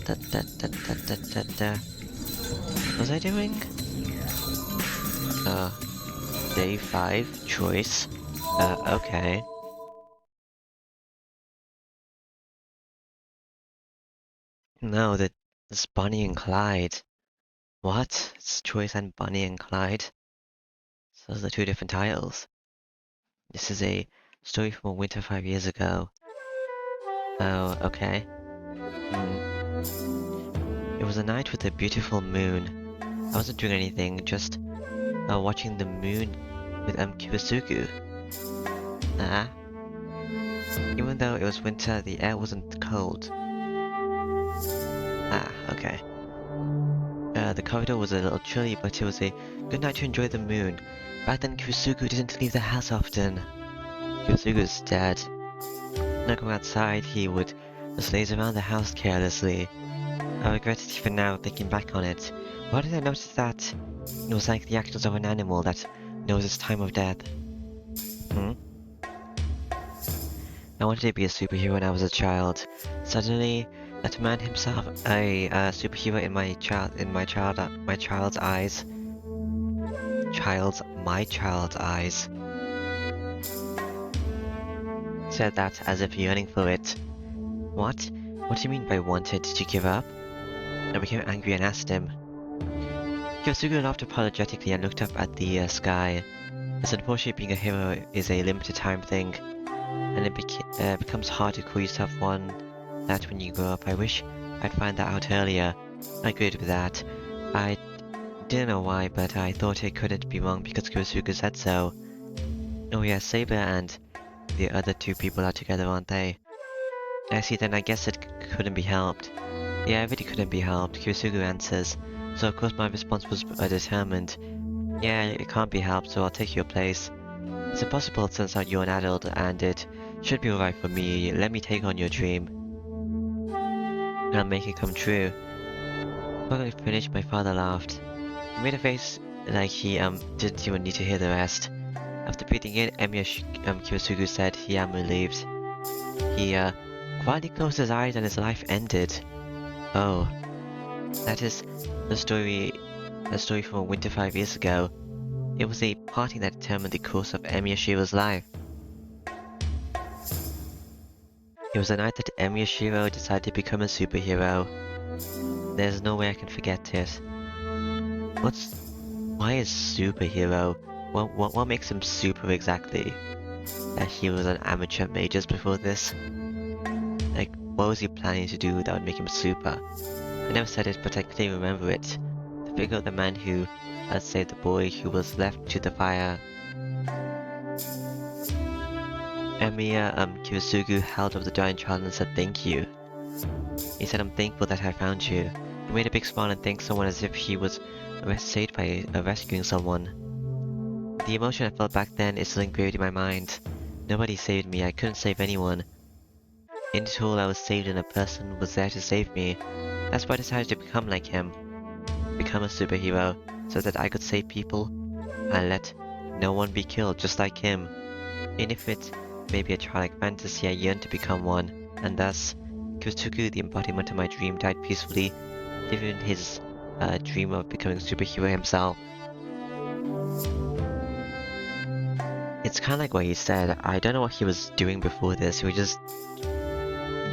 Da, da, da, da, da, da, da. What was I doing? Day 5, choice. Okay. No, it's Bonnie and Clyde. What? It's Choice and Bonnie and Clyde? So those are two different titles. This is a story from a winter 5 years ago. Oh, okay. It was a night with a beautiful moon. I wasn't doing anything, just watching the moon with Kiwasugu. Ah. Even though it was winter, the air wasn't cold. Ah, okay. The corridor was a little chilly, but it was a good night to enjoy the moon. Back then, Kiwasugu didn't leave the house often. Kiwasugu's dead. Not going outside, he would just laze around the house carelessly. I regret it even now, thinking back on it. Why did I notice that? It was like the actions of an animal that knows its time of death. I wanted to be a superhero when I was a child. Suddenly, that man himself, a superhero in my child's eyes. My child's eyes. Said that as if yearning for it. What? What do you mean by wanted? Did you give up? I became angry and asked him. Kyosuke laughed apologetically and looked up at the sky. It's unfortunate being a hero is a limited time thing, and it becomes hard to call yourself one that when you grow up. I wish I'd find that out earlier. I agreed with that. I didn't know why, but I thought it couldn't be wrong because Kyosuke said so. Oh yeah, Saber and the other two people are together, aren't they? I see, then I guess it couldn't be helped. Yeah, it really couldn't be helped, Kyosuke answers. So of course my response was determined. Yeah, it can't be helped, so I'll take your place. It's impossible since you're an adult, and it should be alright for me. Let me take on your dream. And I'll make it come true. When I finished, my father laughed. He made a face like he didn't even need to hear the rest. After breathing in, Kyosuke said he relieved. He quietly closed his eyes and his life ended. Oh, that is the story from a winter 5 years ago. It was a party that determined the course of Miyashiro's life. It was the night that Miyashiro decided to become a superhero. There's no way I can forget it. Why is superhero? What makes him super exactly? That he was an amateur mages before this? Like, what was he planning to do that would make him super? I never said it, but I clearly remember it. The figure of the man who had saved the boy who was left to the fire. Emiya Kiyosugu held up the giant child and said thank you. He said, I'm thankful that I found you. He made a big smile and thanked someone as if he was saved by rescuing someone. The emotion I felt back then is still engraved in my mind. Nobody saved me, I couldn't save anyone. In it all, I was saved and a person was there to save me. That's why I decided to become like him. Become a superhero, so that I could save people and let no one be killed just like him. And if it may be a childlike fantasy, I yearned to become one, and thus, Kyosuke, the embodiment of my dream, died peacefully, living his dream of becoming a superhero himself. It's kinda like what he said. I don't know what he was doing before this. He was just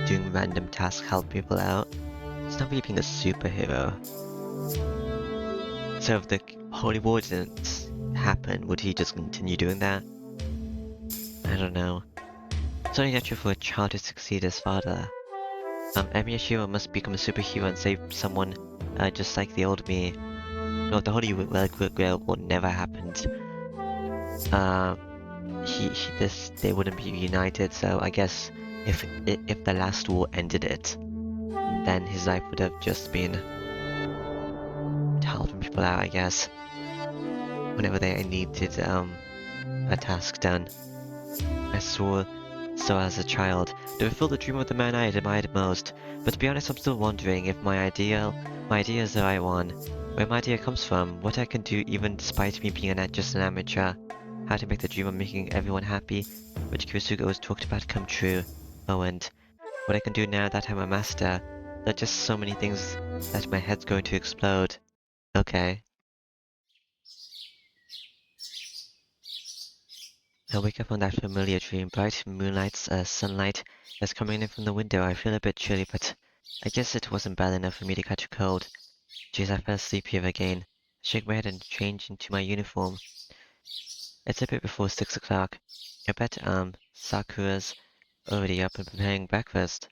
doing random tasks, help people out. It's not really being a superhero. So if the Holy War didn't happen, would he just continue doing that? I don't know. It's only natural for a child to succeed his father. Miyashiro must become a superhero and save someone just like the old me. No, the Holy Grail War never happened. They wouldn't be united, so I guess if the last war ended it, then his life would have just been helping people out, I guess. Whenever they needed a task done. I saw so as a child, to fulfill the dream of the man I admired most. But to be honest, I'm still wondering if my idea is the right one. Where my idea comes from, what I can do even despite me being just an amateur. How to make the dream of making everyone happy, which Kurisuga always talked about, come true. Oh, and what I can do now that I'm a master. There are just so many things that my head's going to explode. Okay. I wake up on that familiar dream. Bright moonlight, sunlight is coming in from the window. I feel a bit chilly, but I guess it wasn't bad enough for me to catch a cold. Jeez, I fell asleep here again. I shake my head and change into my uniform. It's a bit before 6 o'clock. I bet, Sakura's already up and preparing breakfast.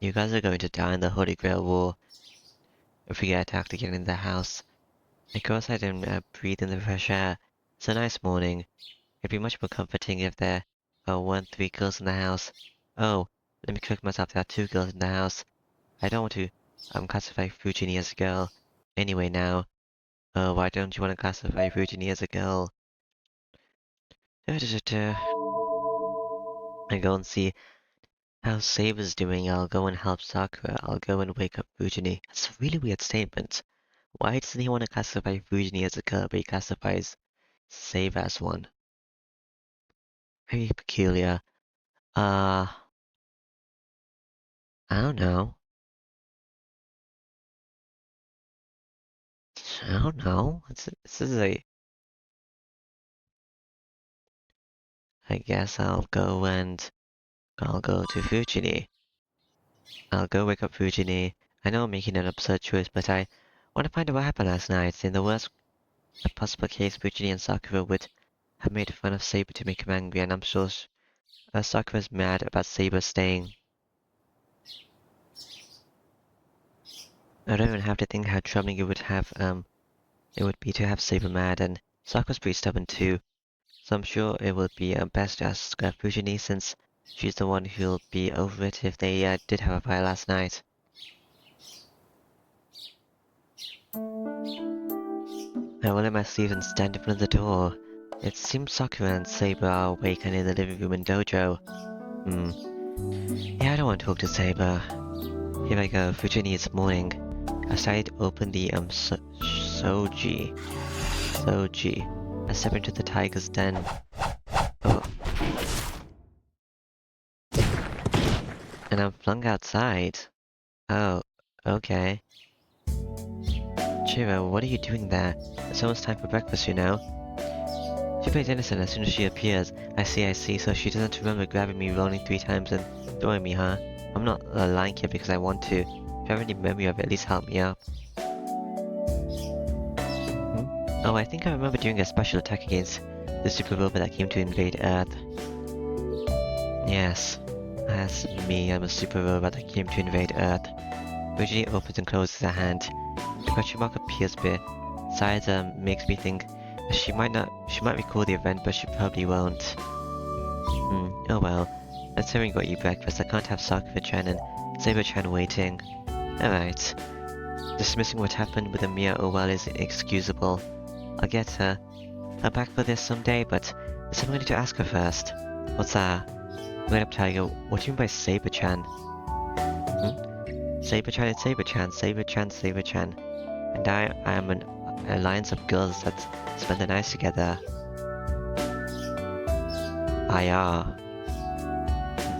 You guys are going to die in the Holy Grail War if we get attacked again in the house. I go outside and breathe in the fresh air. It's a nice morning. It'd be much more comforting if there weren't 3 girls in the house. Oh, let me correct myself, there are 2 girls in the house. I don't want to classify Fujini as a girl. Anyway now, why don't you want to classify Fujini as a girl? I go and see how Saber's doing. I'll go and help Sakura. I'll go and wake up Fujini. That's a really weird statement. Why doesn't he want to classify Fujini as a girl, but he classifies Saber as one? Very peculiar. I don't know. I don't know. This is a... I guess I'll go to Fujini. I'll go wake up Fujini. I know I'm making an absurd choice, but I want to find out what happened last night. In the worst possible case, Fujini and Sakura would have made fun of Saber to make him angry, and I'm sure Sakura's mad about Saber staying. I don't even have to think how troubling it would be to have Saber mad, and Sakura's pretty stubborn too. So I'm sure it would be best to ask Fujini, since she's the one who'll be over it if they did have a fight last night. I roll up my sleeves and stand in front of the door. It seems Sakura and Saber are awake and in the living room and dojo. Yeah, I don't want to talk to Saber. Here I go, Fujini, it's morning. I started to open the Soji. I step into the tiger's den. Oh. And I'm flung outside. Oh, okay. Chiro, what are you doing there? It's almost time for breakfast, you know. She plays innocent as soon as she appears. I see, so she doesn't remember grabbing me, rolling 3 times and throwing me, huh? I'm not lying here because I want to. If you have any memory of it, at least help me up. Oh, I think I remember doing a special attack against the super robot that came to invade Earth. Yes, that's me, I'm a super robot that came to invade Earth. Fujini opens and closes her hand. The question mark appears bit. Size makes me think that she might recall the event, but she probably won't. Oh well. Let's hurry and go eat breakfast. I can't have Sakura-chan and Saber-chan waiting. Alright. Dismissing what happened with Amiya Owell is inexcusable. I'll get her back for this someday, but there's something I need to ask her first. What's that? Wait up, Tiger. What do you mean by Saber-chan? Saber-chan and Saber-chan, Saber-chan. And I am an alliance of girls that spend the night together. IR.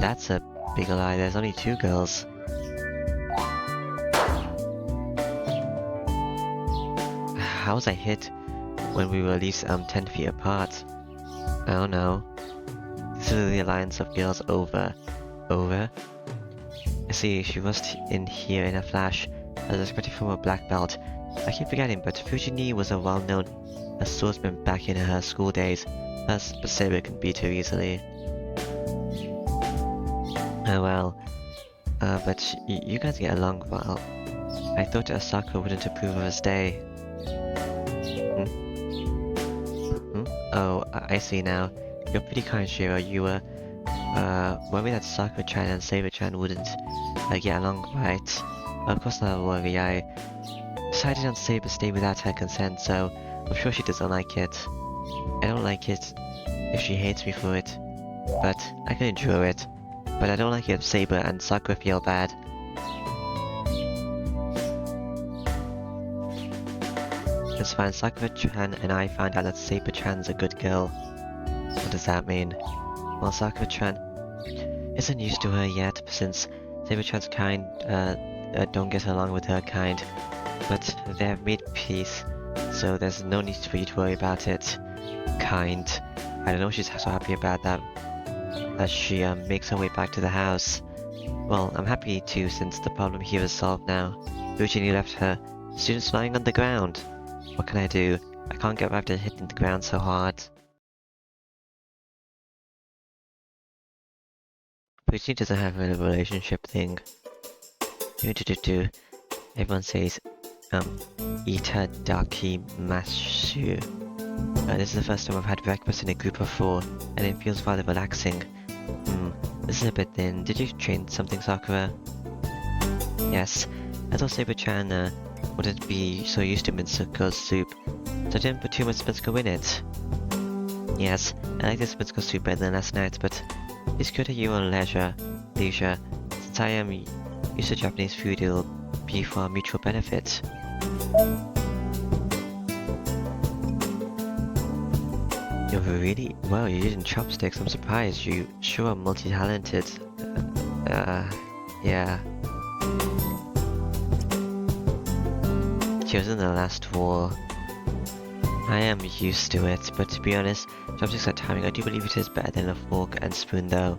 That's a big lie, there's only 2 girls. How was I hit when we were at least 10 feet apart? I don't know. This is the alliance of girls over. I see, she rushed in here in a flash. I was expecting from a black belt. I keep forgetting, but Fujini was a well-known swordsman back in her school days. But Saber can beat her easily. Oh well. But you guys get along well. I thought Asako wouldn't approve of a stay. Oh, I see now. You're pretty kind, Shiro. You were worried that Sakura-chan and Saber-chan wouldn't get along right. Of course not worry. I decided on Saber stay without her consent, so I'm sure she doesn't like it. I don't like it if she hates me for it, but I can endure it. But I don't like it if Saber and Sakura feel bad. It's fine, Sakura-chan and I found out that Saber-chan's a good girl. What does that mean? Well, Sakura-chan isn't used to her yet, since Saber-chan's kind, don't get along with her kind, but they have made peace, so there's no need for you to worry about it. Kind. I don't know if she's so happy about that, as she makes her way back to the house. Well, I'm happy too, since the problem here is solved now. Eugenie left her students lying on the ground. What can I do? I can't get after hitting the ground so hard. Eugenie doesn't have a relationship thing. Do. Everyone says, Itadaki Mashu. This is the first time I've had breakfast in a group of 4, and it feels rather relaxing. This is a bit thin. Did you train something, Sakura? Yes. I thought Saber-chan wouldn't be so used to Mitsuko's soup, so I didn't put too much Mitsuko in it. Yes, I like this Mitsuko soup better than last night, but it's good at your own leisure. Since I am used to Japanese food, it'll be for our mutual benefit. You're really well, you're using chopsticks. I'm surprised. You sure are multi-talented. Yeah. She was in the last war. I am used to it, but to be honest, chopsticks are timing. I do believe it is better than a fork and spoon, though.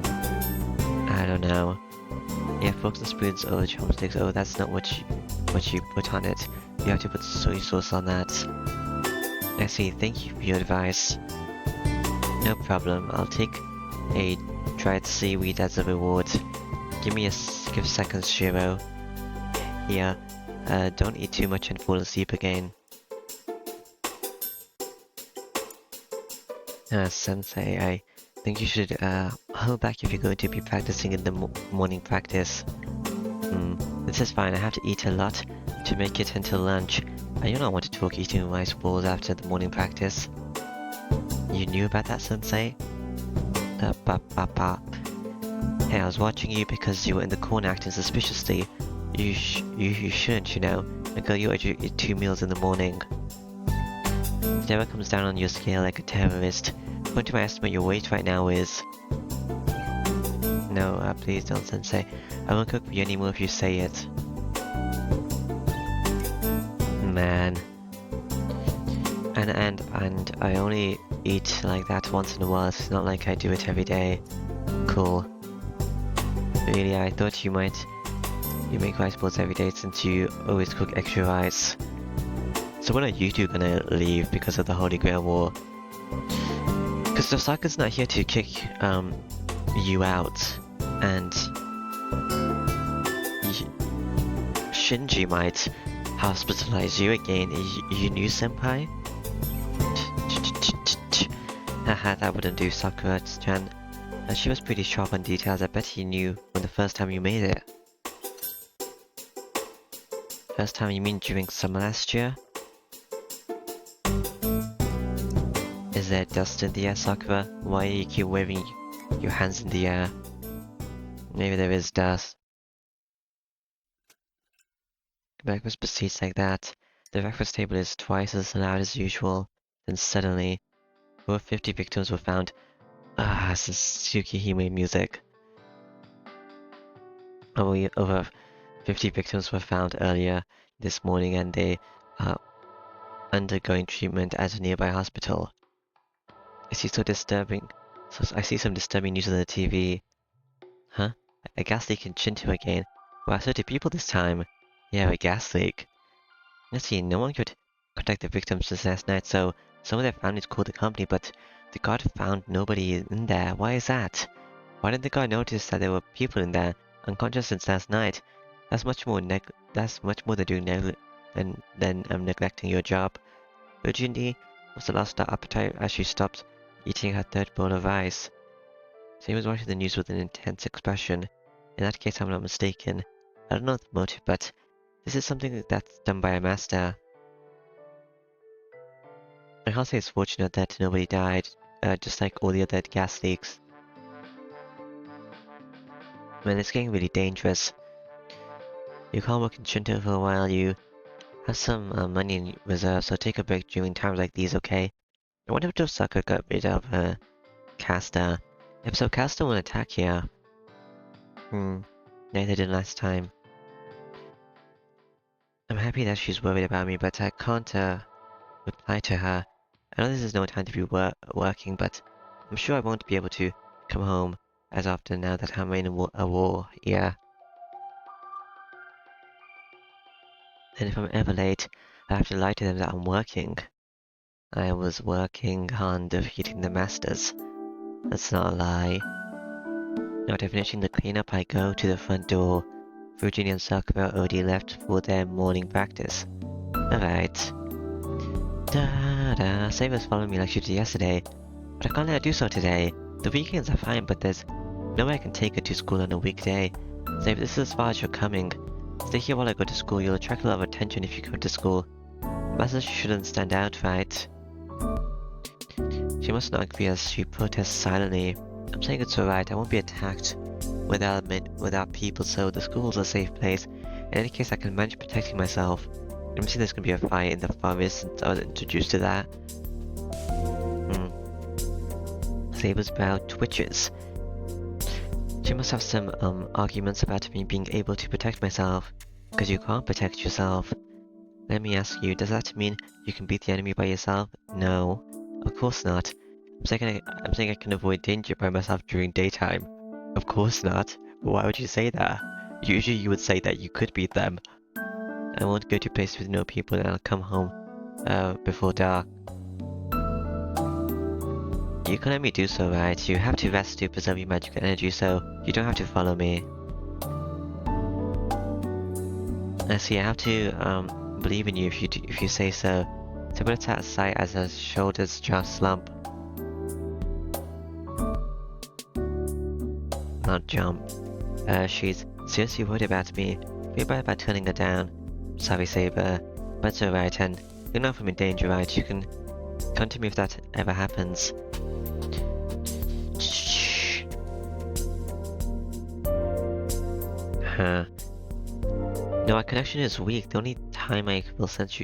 I don't know. Yeah, forks and spoons over chopsticks. Oh, that's not what you put on it. You have to put soy sauce on that. I see. Thank you for your advice. No problem. I'll take a dried seaweed as a reward. Give seconds, Shiro. Here. Don't eat too much and fall asleep again. Sensei, I think you should hold back if you're going to be practicing in the morning practice. This is fine. I have to eat a lot to make it until lunch. I do not want to talk eating rice balls after the morning practice. You knew about that, Sensei? Hey, I was watching you because you were in the corner acting suspiciously. You shouldn't, you know. A girl you eat 2 meals in the morning. It never comes down on your scale like a terrorist. According to my estimate, your weight right now is... No, please don't, Sensei. I won't cook for you anymore if you say it. Man. And I only eat like that once in a while. It's not like I do it every day. Cool. Really, I thought you make rice balls every day since you always cook extra rice. So when are you two gonna leave because of the Holy Grail War? Because Osaka's not here to kick you out, and Shinji might hospitalize you again. You new senpai? Haha, that wouldn't do, Sakura-chan. She was pretty sharp on details. I bet he knew when the first time you made it. First time you mean during summer last year? Is there dust in the air, Sakura? Why do you keep waving your hands in the air? Maybe there is dust. Breakfast proceeds like that. The breakfast table is twice as loud as usual. Then suddenly, over 50 victims were found. This is Tsukihime music. Over 50 victims were found earlier this morning, and they are undergoing treatment at a nearby hospital. I see some disturbing news on the TV. Huh? A gas leak in Shinto again. Wow, 30 people this time. Yeah, a gas leak. Let's see, no one could contact the victims since last night, so some of their families called the company, but the guard found nobody in there. Why is that? Why didn't the guard notice that there were people in there, unconscious since last night? That's much more than doing than neglecting your job. Virginie must have lost her appetite as she stopped eating her third bowl of rice. She was watching the news with an intense expression. In that case, I'm not mistaken. I don't know the motive, but this is something that's done by a master. I can't say it's fortunate that nobody died, just like all the other gas leaks. Man, it's getting really dangerous. You can't work in Shinto for a while. You have some money in reserve, so take a break during times like these, okay? I wonder if Osaka got rid of Casta. If so, Casta won't attack here. neither did last time. I'm happy that she's worried about me, but I can't, reply to her. I know this is no time to be working, but I'm sure I won't be able to come home as often now that I'm in a war, yeah. And if I'm ever late, I have to lie to them that I'm working. I was working on defeating the masters. That's not a lie. Now after finishing the cleanup, I go to the front door. Virginia and Sakura already left for their morning practice. Alright. Da-da, Saber's following me like she did yesterday, but I can't let her do so today. The weekends are fine, but there's no way I can take her to school on a weekday. Saber, this is as far as you're coming. Stay here while I go to school. You'll attract a lot of attention if you go to school. Masters shouldn't stand out, right? She must not agree as she protests silently. I'm saying it's alright, I won't be attacked without people, so the school's a safe place. In any case, I can manage protecting myself. I'm seeing there's gonna be a fight in the forest since I was introduced to that. Saber's brow twitches. She must have some arguments about me being able to protect myself, because you can't protect yourself. Let me ask you, does that mean you can beat the enemy by yourself? No, of course not. I'm saying I can avoid danger by myself during daytime. Of course not. Why would you say that? Usually you would say that you could beat them. I won't go to places with no people and I'll come home before dark. You can let me do so, right? You have to rest to preserve your magical energy, so you don't have to follow me. I see, I have to believe in you if you say so. So put it out of sight as her shoulders just slump. Not jump. She's seriously worried about me. Feel bad about turning her down. Sorry, Saber. But it's alright, and you're not from in danger, right? You can come to me if that ever happens. Shh. Huh. No, our connection is weak. The only time I will sense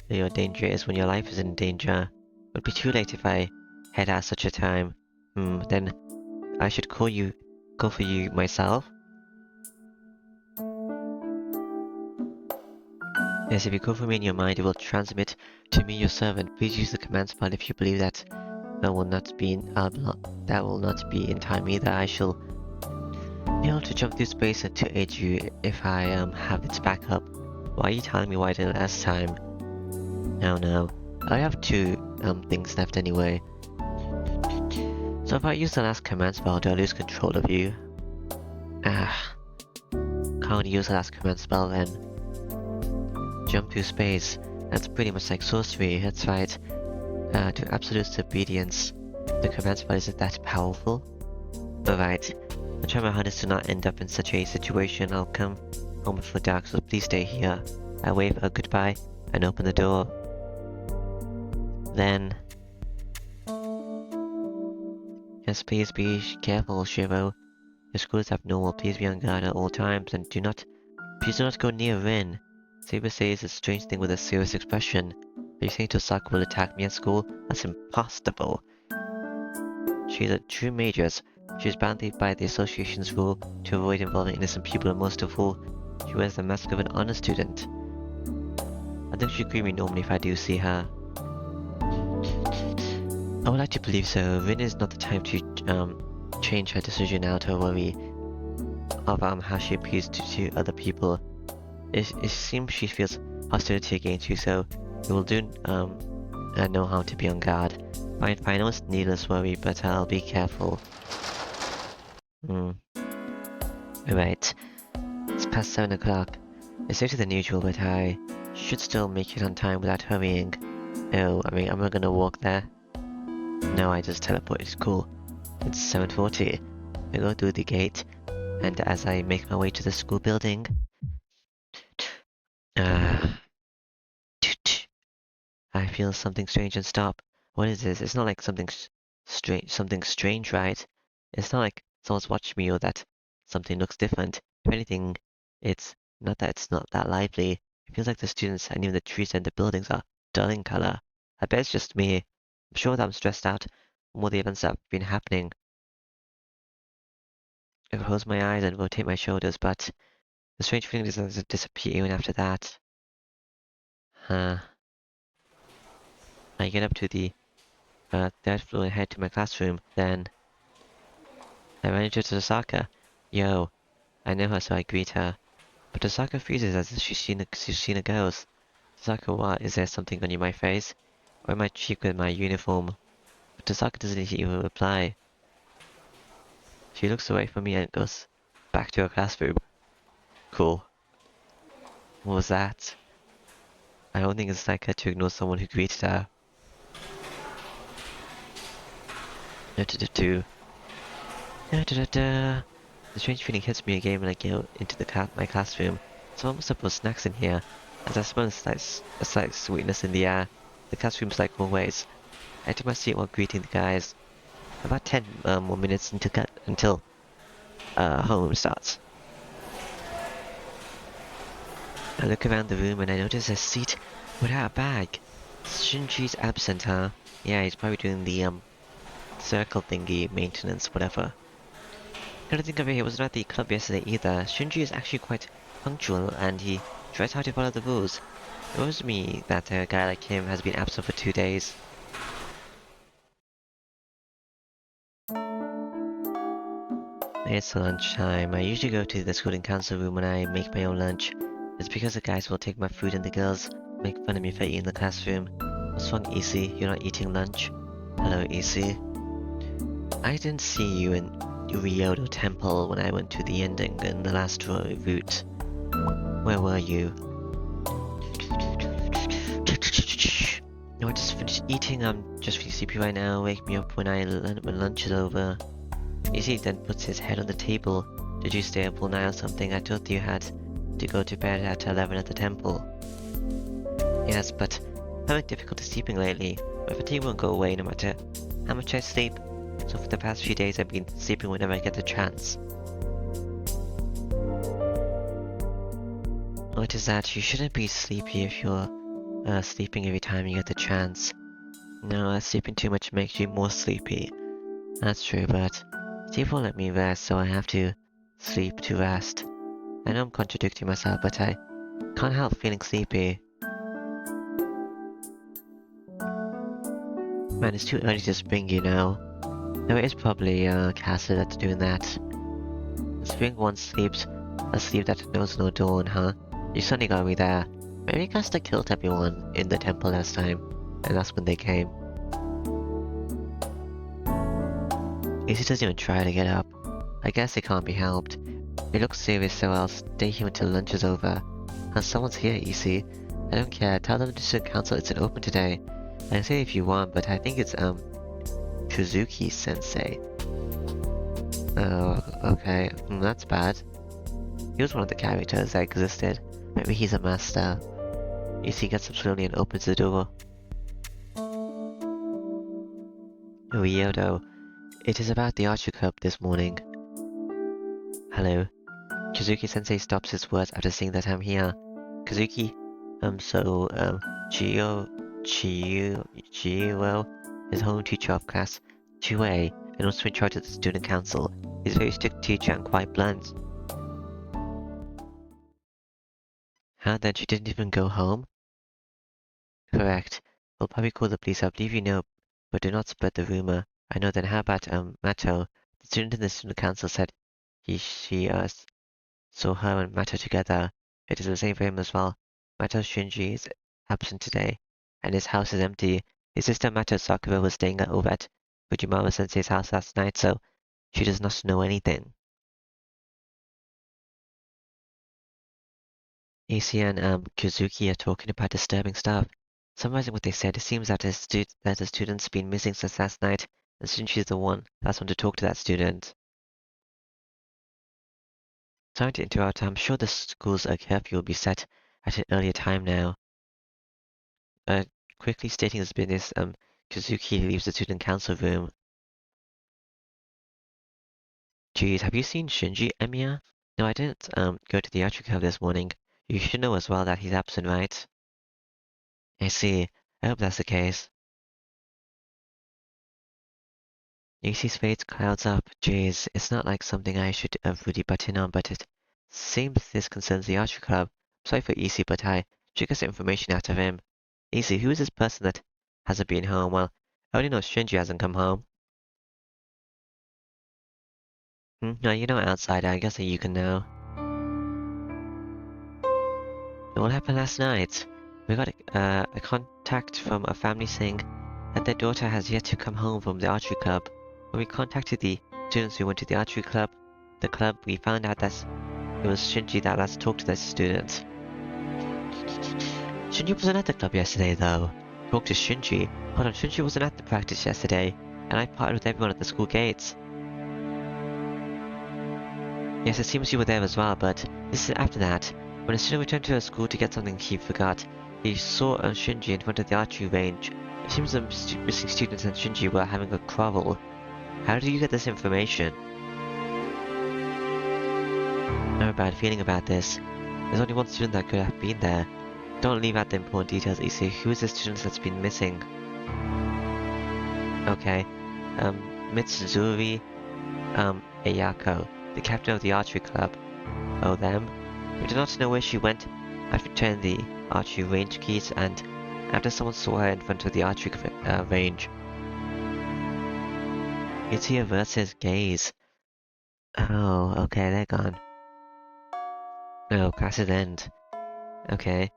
your danger is when your life is in danger. It would be too late if I head out such a time. Then I should go for you myself? Yes, if you go for me in your mind, it will transmit to me your servant. Please use the command spell if you believe that that will not be in time either. I shall be able to jump through space and to aid you if I have its backup. Why are you telling me why I did it last time? No. I have two things left anyway. So if I use the last command spell, do I lose control of you? Can't use the last command spell then. Jump through space. That's pretty much like sorcery, that's right. To absolute obedience. The command spell isn't that powerful. Alright. I'll try my hardest to not end up in such a situation. I'll come home before dark, so please stay here. I wave a goodbye and open the door. Then... Yes, please be careful, Shiro. Your school is abnormal. Please be on guard at all times and please do not go near Rin. Saber says a strange thing with a serious expression. Are you saying Tosaka will attack me at school? That's impossible. She is a true magus. She is bounded by the association's rule to avoid involving innocent people, and most of all, she wears the mask of an honor student. I think she'd greet me normally if I do see her. I would like to believe so. Rin is not the time to change her decision out of worry of how she appears to other people. It seems she feels hostility against you, so it will do no harm to be on guard. Fine, I know it's needless worry, but I'll be careful. Alright. It's past 7 o'clock. It's later than usual, but I should still make it on time without hurrying. Oh, I mean, am I gonna walk there? No, I just teleported to school. It's 7:40. I go through the gate, and as I make my way to the school building... I feel something strange and stop. What is this? It's not like something strange, right? It's not like someone's watching me or that something looks different. If anything, it's not that lively. It feels like the students and even the trees and the buildings are dull in color. I bet it's just me. I'm sure that I'm stressed out from all the events that have been happening. I close my eyes and rotate my shoulders, but the strange feeling doesn't disappear even after that. Huh. I get up to the third floor and head to my classroom. Then I run into Tosaka. Yo, I know her, so I greet her. But Tosaka freezes as if she's seen a ghost. Tosaka, what? Is there something on my face? Or my cheek with my uniform? But Tosaka doesn't even reply. She looks away from me and goes back to her classroom. Cool. What was that? I don't think it's like her to ignore someone who greeted her. Do. The strange feeling hits me again when I go into my classroom. Someone must have put snacks in here, as I smell a slight sweetness in the air. The classroom's like always. I take my seat while greeting the guys. About 10 more minutes until homeroom starts. I look around the room and I notice a seat without a bag. Shinji's absent, huh? Yeah, he's probably doing the circle thingy, maintenance, whatever. Come to think of it, he wasn't at the club yesterday either. Shinji is actually quite punctual and he tries hard to follow the rules. It worries me that a guy like him has been absent for 2 days. It's lunchtime. I usually go to the student council room when I make my own lunch. It's because the guys will take my food and the girls make fun of me for eating in the classroom. What's wrong, EC? You're not eating lunch? Hello, EC. I didn't see you in Ryoto Temple when I went to the ending in the last route. Where were you? No, I just finished eating. I'm just feeling sleepy right now. Wake me up when lunch is over. EC then puts his head on the table. Did you stay up all night or something? I thought you had to go to bed at 11 at the temple. Yes, but I'm having difficulty sleeping lately. My fatigue won't go away no matter how much I sleep. So for the past few days I've been sleeping whenever I get the chance. What is that? You shouldn't be sleepy if you're sleeping every time you get the chance. No, sleeping too much makes you more sleepy. That's true, but sleep won't let me rest, so I have to sleep to rest. I know I'm contradicting myself, but I can't help feeling sleepy. Man, it's too early to spring, you know. Though it is probably Cassie that's doing that. Spring one sleeps a sleep that knows no dawn, huh? You suddenly got me there. Maybe Casta killed everyone in the temple last time, and that's when they came. Izzy doesn't even try to get up. I guess it can't be helped. It looks serious, so I'll stay here until lunch is over. And someone's here, EC. I don't care, tell them the student council isn't open today. I can say if you want, but I think it's Kuzuki-sensei. Oh, okay. That's bad. He was one of the characters that existed. Maybe he's a master. EC gets up slowly and opens the door. Ryoto, it is about the archery club this morning. Hello. Kazuki-sensei stops his words after seeing that I'm here. Kazuki, Chiro is home teacher of class 2A and also in charge of the student council. He's a very strict teacher and quite blunt. How then she didn't even go home? Correct. We'll probably call the police, I believe you know, but do not spread the rumor. I know then how about, Mato? The student in the student council said she saw her and Mato together. It is the same for him as well. Mato Shinji is absent today, and his house is empty. His sister Mato Sakura was staying over at Fujimura-sensei's house last night, so she does not know anything. AC and Kuzuki are talking about disturbing stuff. Summarizing what they said, it seems that the student's been missing since last night, and Shinji's the one that's one to talk to that student. Sorry to interrupt, I'm sure the school's curfew will be set at an earlier time now. Quickly stating his business, Kazuki leaves the student council room. Geez, have you seen Shinji, Emiya? No, I didn't, go to the archery club this morning. You should know as well that he's absent, right? I see. I hope that's the case. Macy's face clouds up. Jeez, it's not like something I should really butt in on, but it seems this concerns the archery club. Sorry for Easy, but I should get some information out of him. Easy, who is this person that hasn't been home? Well, I only know Shinji hasn't come home. No, you're not outsider. I guess that you can know. What happened last night? We got a contact from a family saying that their daughter has yet to come home from the archery club. When we contacted the students who went to the archery club, we found out that it was Shinji that last talked to the students. Shinji wasn't at the club yesterday, though. Talked to Shinji. Hold on, Shinji wasn't at the practice yesterday, and I partied with everyone at the school gates. Yes, it seems you were there as well, but this is after that. When a student returned to her school to get something he forgot, he saw Shinji in front of the archery range. It seems the missing students and Shinji were having a quarrel. How did you get this information? I have a bad feeling about this. There's only one student that could have been there. Don't leave out the important details, Issei. Who is the student that's been missing? Okay. Mitsuzuri, Ayako, the captain of the archery club. Oh, them? We do not know where she went. I've returned the archery range keys, and after someone saw her in front of the archery range. Itsuya versus Gaze. Oh, okay, they're gone. No, classes end. Okay.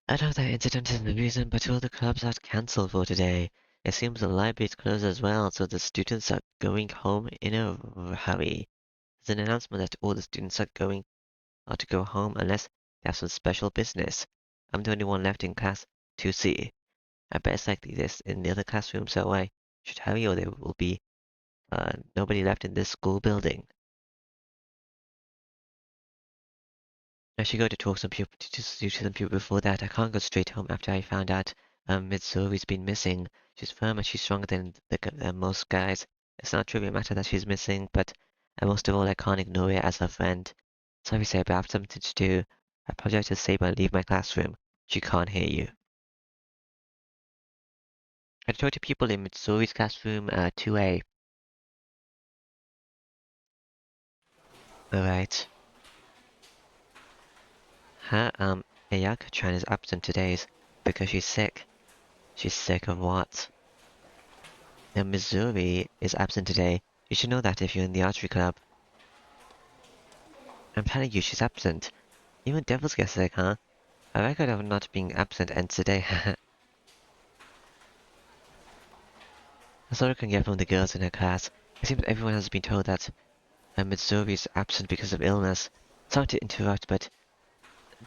I know that incident isn't the reason, but all the clubs are cancelled for today. It seems the library is closed as well, so the students are going home in a hurry. There's an announcement that all the students are to go home unless they have some special business. I'm the only one left in class 2C. I bet it's likely this in the other classroom, so I should hurry or there will be nobody left in this school building. I should go to talk to some people before that. I can't go straight home after I found out Mitsuri's been missing. She's firm and she's stronger than most guys. It's not a trivial matter that she's missing, but most of all, I can't ignore it as her friend. Sorry, Saber, I have something to do. I apologize to Saber and leave my classroom. She can't hear you. I talked to people in Mitsuri's classroom 2A. Alright. Her, Ayaka-chan is absent today because she's sick. She's sick of what? Now Missouri is absent today. You should know that if you're in the archery club. I'm telling you, she's absent. Even devils get sick, huh? A record of not being absent ends today. That's all I can get from the girls in her class. It seems everyone has been told that Missouri is absent because of illness. Sorry to interrupt, but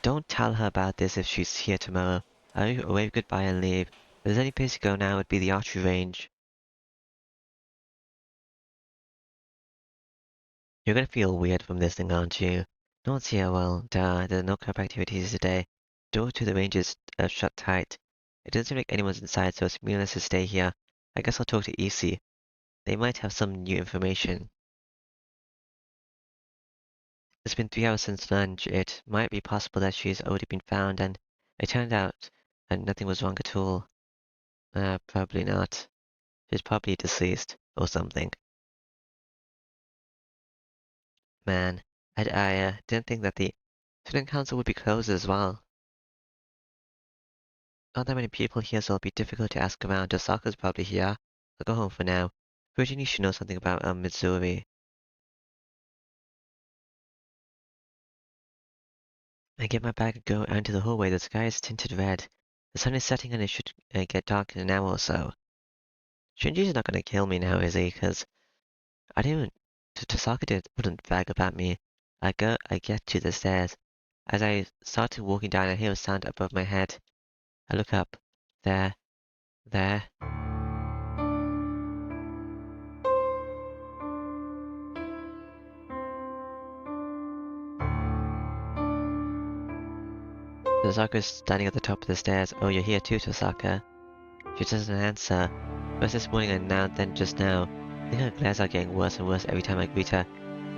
don't tell her about this if she's here tomorrow. I'll wave goodbye and leave. If there's any place to go now, it'd be the archery range. You're gonna feel weird from this thing, aren't you? No one's here, well, duh, there are no club activities today. Door to the range is shut tight. It doesn't seem like anyone's inside, so it's meaningless to stay here. I guess I'll talk to EC. They might have some new information. It's been 3 hours since lunch. It might be possible that she's already been found, and it turned out that nothing was wrong at all. Probably not. She's probably deceased, or something. Man, I didn't think that the student council would be closed as well. Not that many people here, so it'll be difficult to ask around. Osaka's probably here. I'll go home for now. Virginie should know something about Mitsuri. I get my bag and go out into the hallway. The sky is tinted red. The sun is setting and it should get dark in an hour or so. Shinji's not gonna kill me now, is he? Cause I didn't. Wouldn't brag about me. I get to the stairs. As I started walking down, I hear a sound above my head. I look up. There. Tosaka is standing at the top of the stairs. Oh, you're here too, Tosaka. She doesn't answer. First this morning and now, then just now. I think her glares are getting worse and worse every time I greet her.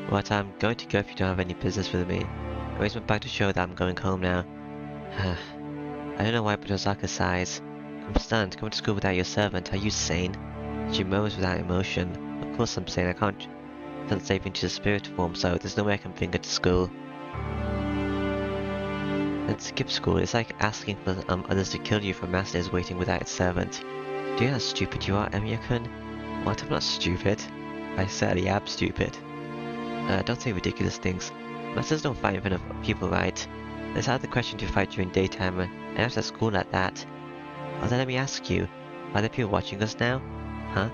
But I'm going to go if you don't have any business with me. I raise my back to show that I'm going home now. I don't know why, but Osaka sighs. I'm stunned. Coming to school without your servant. Are you sane? She moans without emotion. Of course I'm saying I can't turn Saber into the spirit form, so there's no way I can bring her to school. And skip school, it's like asking for others to kill you for masters waiting without its servant. Do you know how stupid you are, Emiya-kun? What? I'm not stupid. I certainly am stupid. Don't say ridiculous things. Masters don't fight in front of people, right? It's out of the question to fight during daytime, and after school at that. Although let me ask you, are there people watching us now? Huh?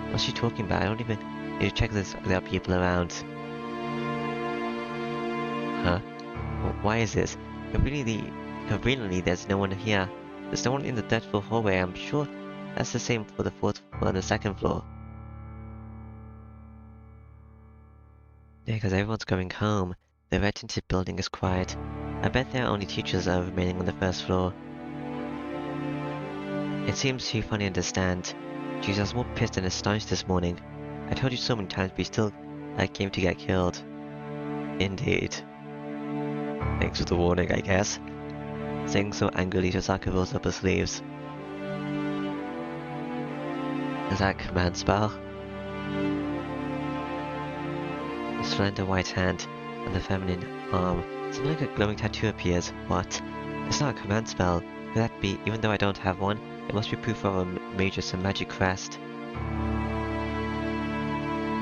What's she talking about? I don't even need to check this if there are people around. Huh? Why is this? Conveniently, there's no one here. There's no one in the third floor hallway. I'm sure that's the same for the fourth floor and the second floor. Yeah, because everyone's going home. The red-tinted building is quiet. I bet there are only teachers remaining on the first floor. It seems you finally understand. Jeez, I was more pissed and astonished this morning. I told you so many times, but you still came to get killed. Indeed. Thanks for the warning, I guess. Saying so angrily, Tosaka rolls up her sleeves. Is that a command spell? A slender white hand on the feminine arm. Something like a glowing tattoo appears. What? It's not a command spell. Could that be, even though I don't have one, it must be proof of a major some magic crest.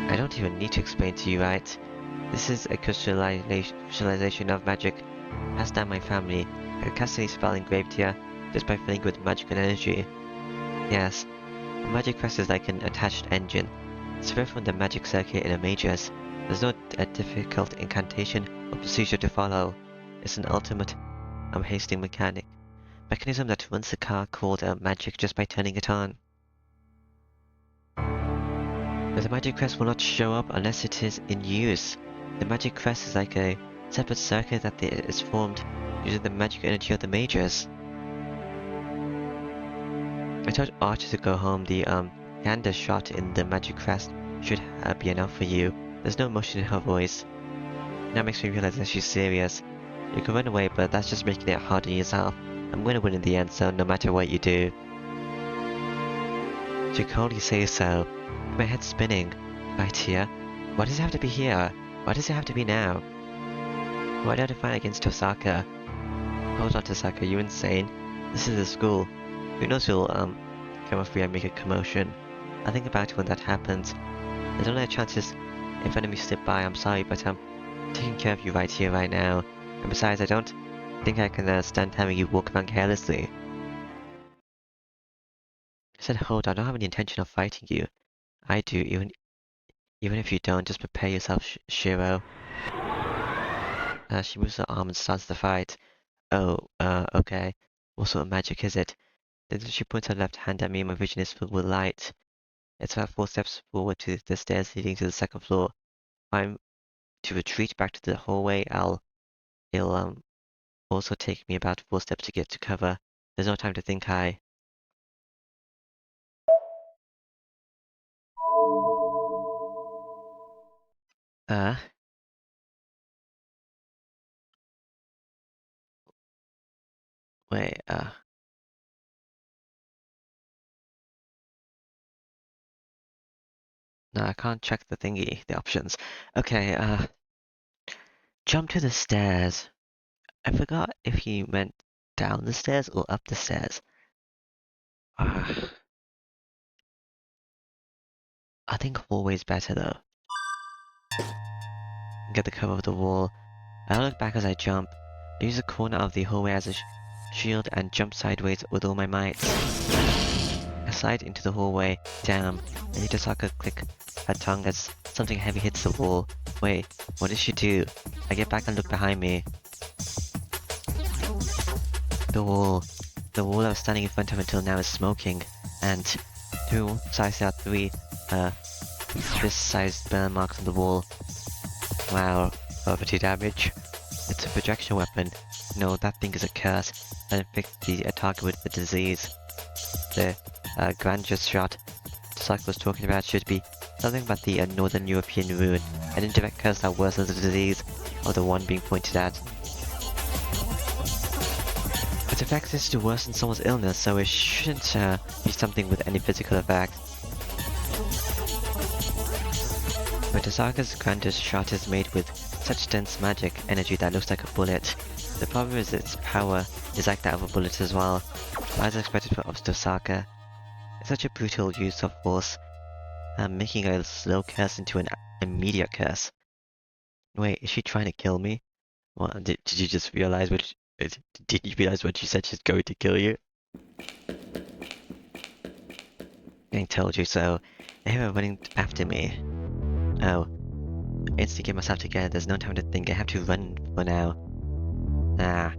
I don't even need to explain to you, right? This is a crystallization of magic passed down my family. I could cast any spell engraved here just by filling it with magical energy. Yes, a magic crest is like an attached engine. It's free from the magic circuit in a mage's. There's no difficult incantation or procedure to follow. It's an ultimate hasting mechanism that runs the car called magic just by turning it on. But the magic crest will not show up unless it is in use. The magic crest is like a separate circuit that is formed using the magic energy of the mages. I told Archer to go home. The gander shot in the magic crest should be enough for you. There's no emotion in her voice. Now makes me realize that she's serious. You can run away, but that's just making it hard on yourself. I'm gonna win in the end, so no matter what you do. You can only say so. My head's spinning. Right here? Why does it have to be here? Why does it have to be now? Why don't I fight against Tosaka? Hold on, Tosaka, you insane? This is a school. Who knows who'll come up here and make a commotion. I'll think about it when that happens. There's only a chances if enemies slip by. I'm sorry, but I'm taking care of you right here, right now. And besides, I don't think I can stand having you walk around carelessly. I said, hold on, I don't have any intention of fighting you. I do, even if you don't, just prepare yourself, Shiro. She moves her arm and starts the fight. Oh, okay. What sort of magic is it? Then she points her left hand at me and my vision is filled with light. It's about 4 steps forward to the stairs leading to the second floor. If I'm to retreat back to the hallway, it'll also take me about 4 steps to get to cover. There's no time to think high. Wait, no, I can't check the thingy, the options. Okay, jump to the stairs. I forgot if he meant down the stairs or up the stairs. I think hallway's better though. Get the cover of the wall. I look back as I jump. I use the corner of the hallway as a shield and jump sideways with all my might. I slide into the hallway, damn, and you just click her tongue as something heavy hits the wall. Wait, what did she do? I get back and look behind me. The wall I was standing in front of until now is smoking, and two sides out 3 fist-sized burn marks on the wall. Wow, poverty damage. It's a projection weapon. No, that thing is a curse that inflicts the target with the disease. The Granger's shot Saki was talking about should be something about the Northern European rune, an indirect curse that worsens the disease, or the one being pointed at. Its effect is to worsen someone's illness, so it shouldn't be something with any physical effect. Tasaka's grandest shot is made with such dense magic energy that looks like a bullet. The problem is its power is like that of a bullet as well, as expected of Tasaka. It's such a brutal use of force, making a slow curse into an immediate curse. Wait, is she trying to kill me? Well, did you just realize did you realize when she said she's going to kill you? I told you so. They are running after me. Oh. Instantly get myself together, there's no time to think, I have to run for now. Ah.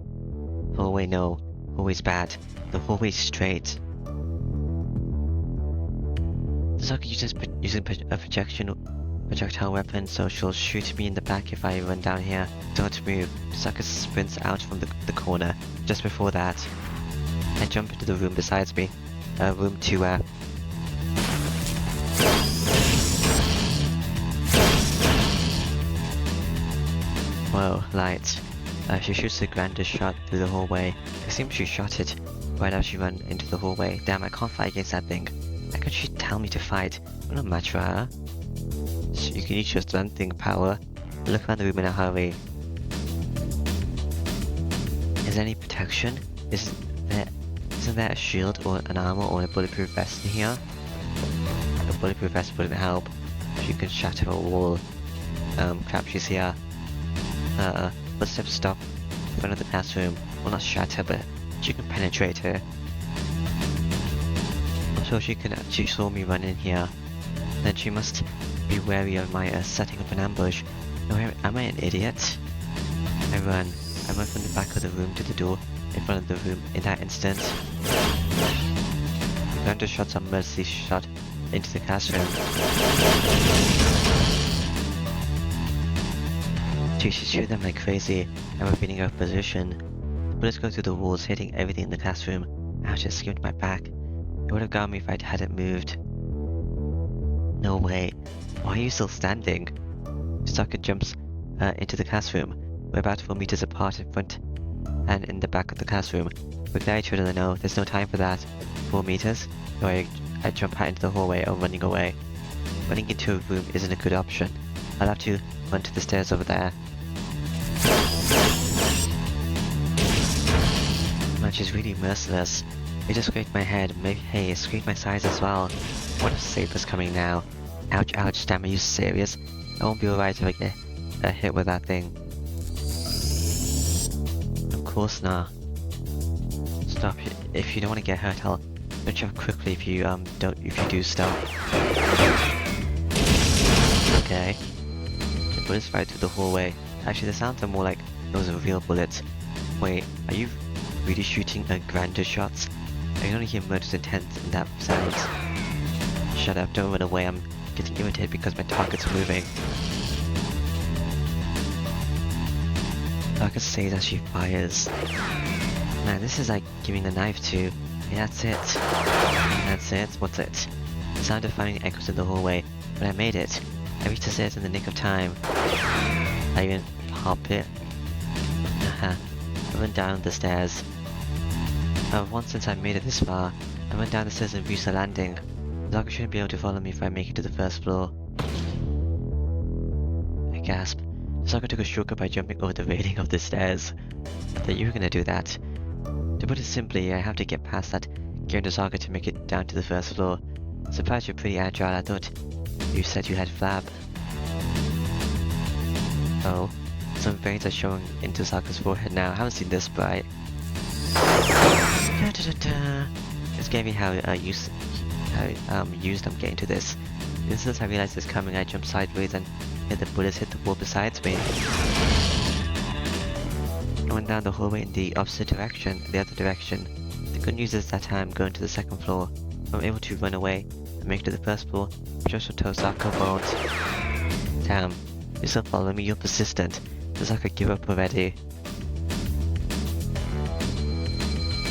Hallway no. Hallway's bad. The hallway's straight. Tasaka using a projectile weapon, so she'll shoot me in the back if I run down here. Don't move. Tasaka sprints out from the corner. Just before that, I jump into the room besides me. Room 2, Whoa, lights. She shoots the grandest shot through the hallway. It seems she shot it right as she ran into the hallway. Damn, I can't fight against that thing. How could she tell me to fight? I'm not much for her. You can use your stunting power. Look around the room in a hurry. Is there any protection? Isn't there a shield or an armor or a bulletproof vest in here? A bulletproof vest wouldn't help. You can shatter a wall. Crap, she's here. Footsteps stop in front of the classroom. Well, not shatter, but she can penetrate her. I'm sure she saw me run in here. Then she must be wary of my setting up an ambush. No, am I an idiot? I run from the back of the room to the door in front of the room. In that instant, the gunner shots a mercy shot into the classroom. She shoot them like crazy. I'm repeating her position. The bullets go through the walls, hitting everything in the classroom. Ouch, it skimmed my back. It would have got me if I hadn't moved. No way. Why are you still standing? Tasaka jumps into the classroom. We're about 4 meters apart in front and in the back of the classroom. We're glad each other to know there's no time for that. 4 meters? So I jump out into the hallway or running away. Running into a room isn't a good option. I'll have to run to the stairs over there. Man, she's really merciless. It just scraped my head. Maybe, hey, it scraped my sides as well. What if Saber's coming now? Ouch, ouch, damn, are you serious? I won't be alright if I get hit with that thing. Of course not. Stop. If you don't want to get hurt, I'll punch you up quickly if you do stop. Okay. The bullets fired through the hallway. Actually, the sounds are more like those are real bullets. Wait, are you really shooting grander shots? I can only hear murderous intent in that sound. Shut up, don't run away, I'm getting irritated because my target's moving. I can say that she fires. Man, this is like giving a knife to... Yeah, that's it. That's it, what's it? The sound of firing echoes in the hallway, but I made it. I reached the stairs in the nick of time. I even pop it. Haha. I went down the stairs. Once since I made it this far, I went down the stairs and reached the landing. Tasaka shouldn't be able to follow me if I make it to the first floor. I gasped. Tasaka took a shortcut by jumping over the railing of the stairs. I thought you were gonna do that. To put it simply, I have to get past that gear and Tasaka to make it down to the first floor. Surprised you're pretty agile. I thought you said you had flab. Oh, some veins are showing in Tasaka's forehead now. I haven't seen this bright. Da, da, da, da. This gave me how used I'm getting to this. The instant I realized it's coming, I jumped sideways and the bullets hit the wall beside me. I went down the hallway in the opposite direction, the other direction. The good news is that I'm going to the second floor. I'm able to run away and make it to the first floor, just for Tasaka won't. Damn, you're still following me, you're persistent. Tasaka, give up already.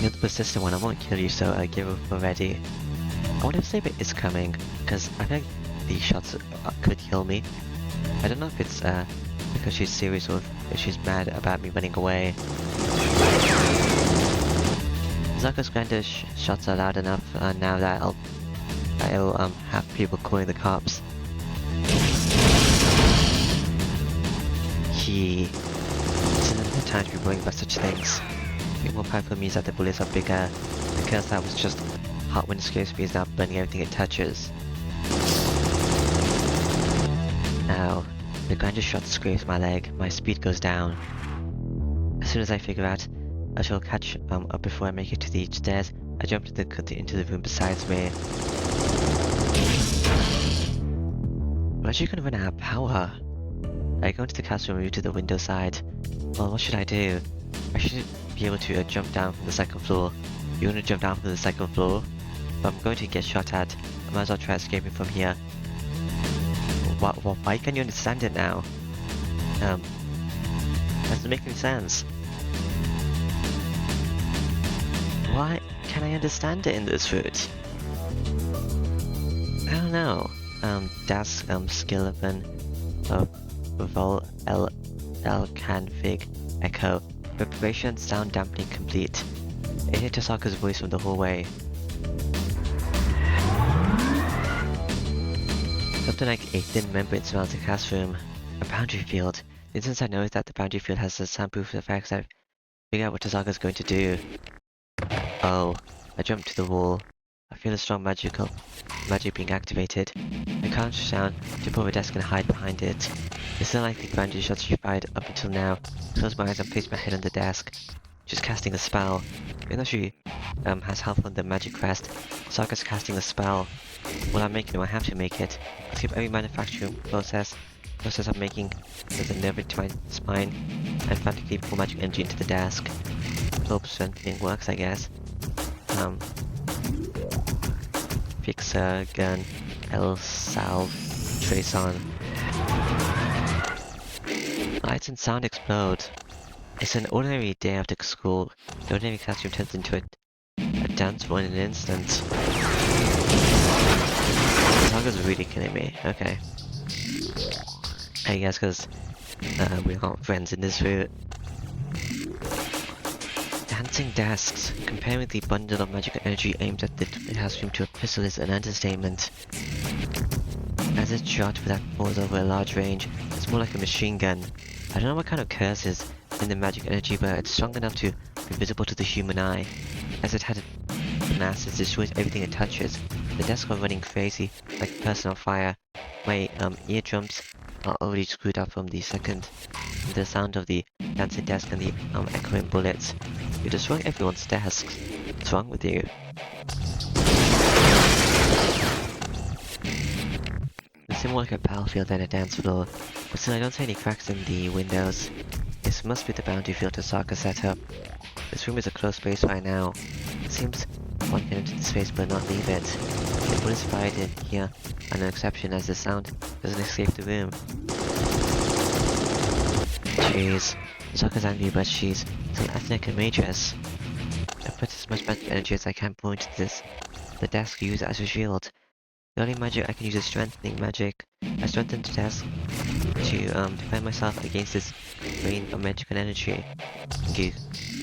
You're the persistent one, I won't kill you, so I give up already. I wonder if Saber is coming, because I think these shots could kill me. I don't know if it's because she's serious or if she's mad about me running away. Tasaka's grandest shots are loud enough now that I'll have people calling the cops. This isn't the time to be worrying about such things. Being more powerful means that the bullets are bigger. The curse that was just hot when it scrapes me is now burning everything it touches. Now, the ground just shot scrapes my leg, my speed goes down. As soon as I figure out I shall catch up before I make it to the stairs, I jump into the room beside me. I'm actually gonna run out of power. I go into the classroom and move to the window side. Well, what should I do? I should be able to jump down from the second floor. You wanna jump down from the second floor? But I'm going to get shot at. I might as well try escaping from here. Why can't you understand it now? Doesn't make any sense. Why can I understand it in this route? I don't know. Das Skilleven Vol L Can Fig Echo. Preparation sound dampening complete. I hear Tosaka's voice from the hallway. Something like a thin membrane surrounds the classroom. A boundary field. The instant I notice that the boundary field has a soundproof effects, I figure out what Tosaka's going to do. Oh, I jump to the wall. I feel a strong magic being activated. I crouch down to pull the desk and hide behind it. It's not like the boundary shots she fired up until now. I close my eyes and place my head on the desk. She's casting a spell. Even though she has help on the magic crest, Sokka's casting a spell. Well, I'm making it, I have to make it. I skip every manufacturing process of making with a nerve into my spine, and frantically pour magic energy into the desk. Hope strengthening works, I guess. Fixer, gun, L, salve, trace on. Lights and sound explode. It's an ordinary day after school. The ordinary classroom turns into a dance floor in an instant. Saga's really killing me. Okay. I guess because we aren't friends in this route. Dancing desks. Comparing the bundle of magical energy aimed at the classroom to a pistol is an understatement. As it's shot with that force over a large range, it's more like a machine gun. I don't know what kind of curse is in the magic energy, but it's strong enough to be visible to the human eye. As it had an ass, it destroys everything it touches. The desks are running crazy, like a person on fire. My eardrums are already screwed up from the sound of the dancing desk and the echoing bullets. You're destroying everyone's desks. What's wrong with you? It seems more like a battlefield than a dance floor, but still I don't see any cracks in the windows. This must be the boundary field Tosaka set up. This room is a closed space right now. It seems one can enter the space but not leave it. The bullets fired in here are no exception, as the sound doesn't escape the room. Jeez, Tosaka's angry, but she's still ethnic and mages. I put as much magic energy as I can pour into the desk to use it as a shield. The only magic I can use is strengthening magic. I strengthen the desk to defend myself against this rain of magical energy.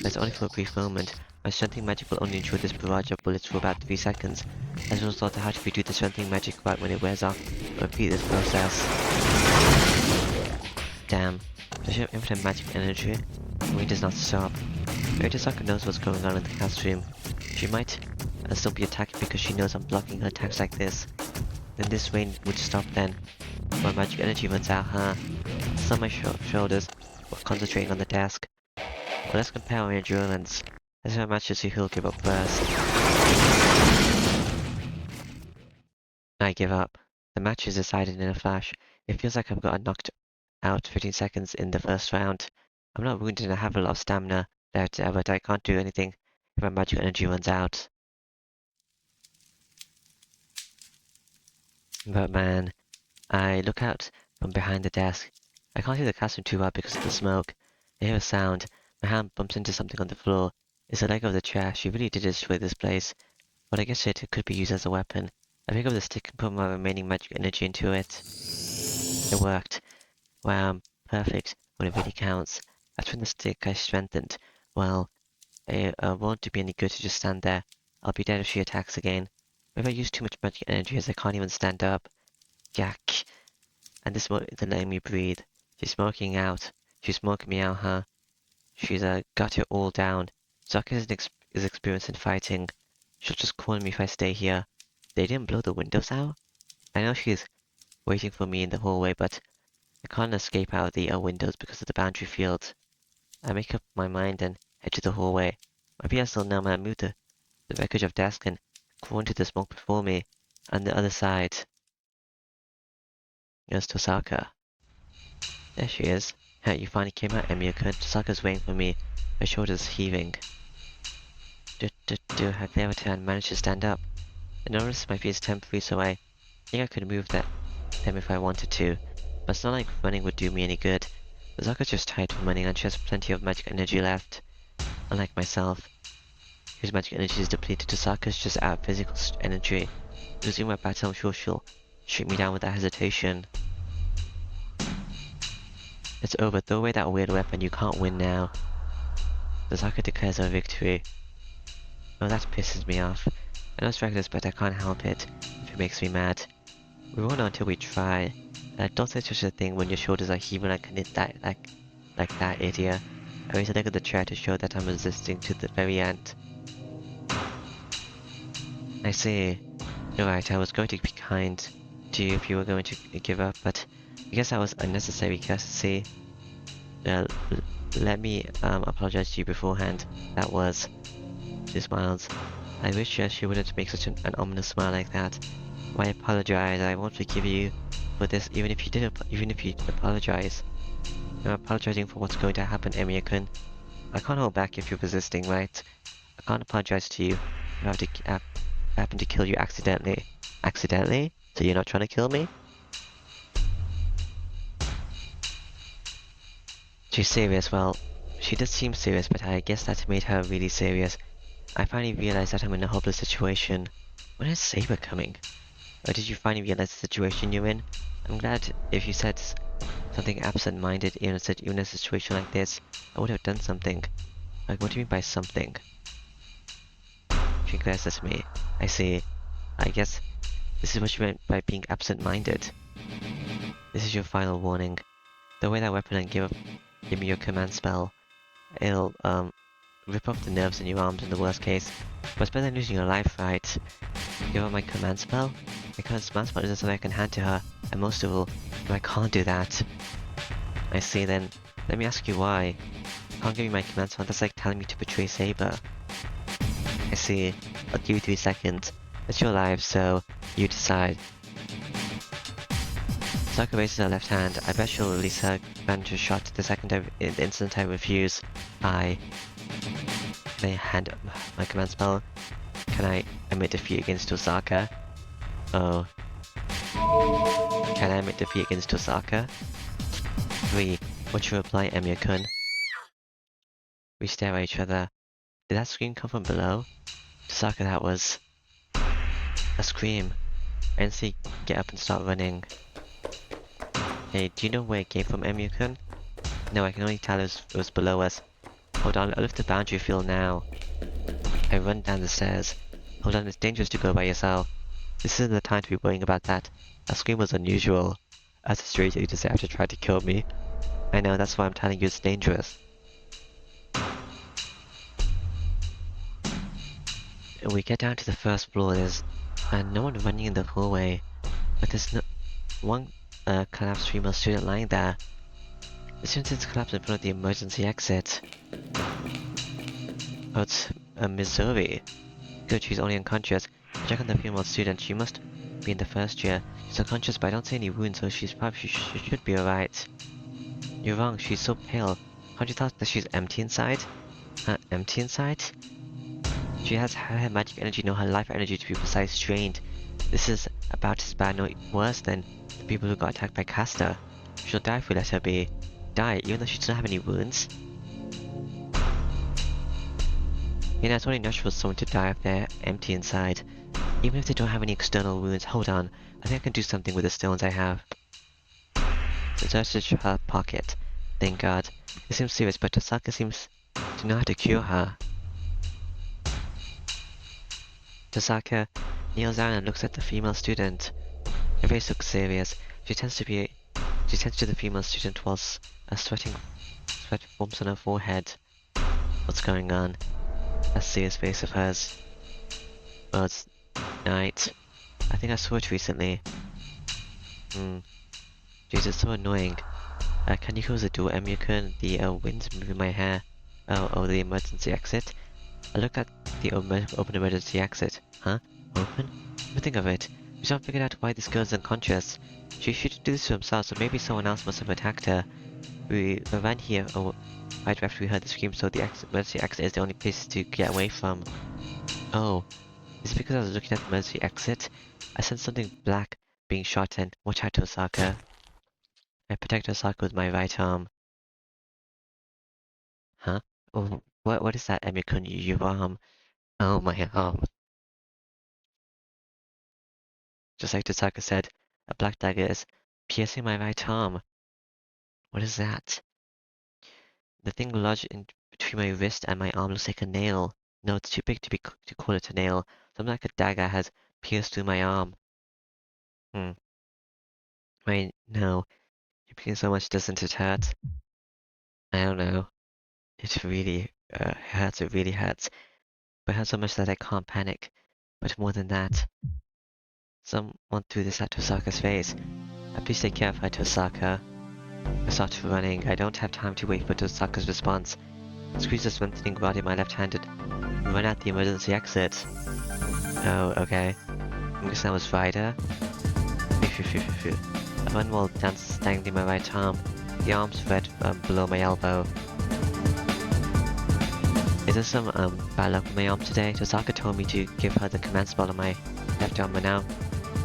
That's only for a brief moment. My strengthening magic will only ensure this barrage of bullets for about 3 seconds. As a result, I have to redo the strengthening magic right when it wears off, and repeat this process. Damn. Does she have infinite magic energy? The rain does not stop. Maybe Tosaka knows what's going on in the classroom. She might still be attacking because she knows I'm blocking her attacks like this. Then this rain would stop then. My magic energy runs out, huh? It's on my shoulders, while concentrating on the desk. Well, let's compare our endurance. Let's have a match to see who'll give up first. I give up. The match is decided in a flash. It feels like I've got knocked out 15 seconds in the first round. I'm not wounded and I have a lot of stamina left, but I can't do anything if my magic energy runs out. But man, I look out from behind the desk. I can't see the classroom too well because of the smoke. I hear a sound. My hand bumps into something on the floor. It's the leg of the chair. She really did destroy this place. But I guess it could be used as a weapon. I pick up the stick and put my remaining magic energy into it. It worked. Wow, perfect when it really counts. As for the stick I strengthened, well, it won't be any good to just stand there. I'll be dead if she attacks again. Maybe I use too much magic energy as I can't even stand up. Yak. And this won't even letting me breathe. She's smoking out. She's smoking me out, huh? She's got it all down. Sokka is experienced in fighting. She'll just corner me if I stay here. They didn't blow the windows out? I know she's waiting for me in the hallway, but I can't escape out of the windows because of the boundary field. I make up my mind and head to the hallway. Maybe I still know I move the wreckage of desk and crawl into the smoke before me. On the other side, there's Tosaka. There she is. Hey, you finally came out, Emiya-kun. Tosaka's waiting for me, her shoulders heaving. Her clever turn managed to stand up. I noticed my feet is temporary, so I think I could move them if I wanted to. But it's not like running would do me any good. Tosaka's just tired from running and she has plenty of magic energy left. Unlike myself, whose magic energy is depleted, Tosaka's just out of physical energy. Losing my battle, I'm sure she'll shoot me down without hesitation. It's over. Throw away that weird weapon. You can't win now. Tosaka declares her victory. Oh, that pisses me off. I know it's reckless, but I can't help it if it makes me mad. We won't know until we try. Don't say such a thing when your shoulders are heaving like that, idiot. I raise a leg of the chair to show that I'm resisting to the very end. I see. You're right, I was going to be kind to you if you were going to give up, but I guess that was unnecessary courtesy. Let me apologize to you beforehand. That was. She smiles. I wish she wouldn't make such an ominous smile like that. Why apologize? I won't forgive you for this, even if you apologize. I'm apologizing for what's going to happen, Emiya-kun. I can't hold back if you're resisting, right? I can't apologize to you if I happen to kill you accidentally. Accidentally? So you're not trying to kill me? She's serious. Well, she does seem serious, but I guess that made her really serious. I finally realized that I'm in a hopeless situation. When is Saber coming? Or did you finally realize the situation you're in? I'm glad if you said something absent-minded in a situation like this, I would have done something. Like, what do you mean by something? She glares at me. I see. I guess this is what you meant by being absent-minded. This is your final warning. Throw away that weapon and give me your command spell. It'll, rip off the nerves in your arms in the worst case. But it's better than losing your life, right? Give her my command spell? My command spell isn't something I can hand to her, and most of all, I can't do that. I see, then let me ask you why. I can't give you my command spell, that's like telling me to betray Saber. I see. I'll give you 3 seconds. It's your life, so you decide. Sokka raises her left hand. I bet she'll release her manager's shot the instant I refuse. Can I hand my command spell? Can I emit defeat against Osaka? Oh. Can I emit defeat against Osaka? 3. What's your reply, Emiya-kun? We stare at each other. Did that scream come from below? Osaka, that was a scream. I instantly get up and start running. Hey, do you know where it came from, Emiya-kun? No, I can only tell it was below us. Hold on, I'll lift the boundary field now. I run down the stairs. Hold on, it's dangerous to go by yourself. This isn't the time to be worrying about that. That scream was unusual. That's a strange thing to say after trying to kill me. I know, that's why I'm telling you it's dangerous. We get down to the first floor, there's no one running in the hallway. But there's one collapsed female student lying there. The student's collapsed in front of the emergency exit. Oh, it's Missouri. Good, she's only unconscious. Check on the female student, she must be in the first year. She's unconscious, but I don't see any wounds, so she should be alright. You're wrong, she's so pale. Can't you tell that she's empty inside? Empty inside? She has her magic energy, no, her life energy to be precise, drained. This is about as bad, no worse than the people who got attacked by Castor. She'll die if we let her be. Die, even though she doesn't have any wounds? You know, it's only natural for someone to die if they're empty inside. Even if they don't have any external wounds. Hold on, I think I can do something with the stones I have. So search her pocket. Thank God. This seems serious, but Tosaka seems to know how to cure her. Tosaka kneels down and looks at the female student. Her face looks serious. She tends to the female student whilst sweating sweat forms on her forehead. What's going on? That serious face of hers. Well, it's night. I think I saw it recently. Jeez, it's so annoying. Can you close the door, Emyukun? The wind's moving my hair. Oh, the emergency exit? I looked at the open emergency exit. Huh? Open? Nothing of it. We still haven't figured out why this girl's unconscious. She should do this to himself, so maybe someone else must have attacked her. We ran here right after we heard the scream, so the emergency exit is the only place to get away from. Oh, is it because I was looking at the emergency exit? I sensed something black being shot and watch out, Osaka. I protect Osaka with my right arm. Huh? Oh, what is that, Emikun? Your arm? Oh, my arm. Just like Tosaka said, a black dagger is piercing my right arm. What is that? The thing lodged in between my wrist and my arm looks like a nail. No, it's too big to call it a nail. Something like a dagger has pierced through my arm. Wait, no. You're bleeding so much, doesn't it hurt? I don't know. It really hurts, it really hurts. But it hurts so much that I can't panic. But more than that, someone threw this at Tosaka's face. Please take care of her, Tosaka. I start running. I don't have time to wait for Tosaka's response. Squeeze the strengthening rod in my left-handed. Run out the emergency exit. Oh, okay. I guess that was Ryder. I run while Dan's dangling my right arm. The arm's red below my elbow. Is there some bad luck with my arm today? Tosaka told me to give her the command spell on my left arm, and now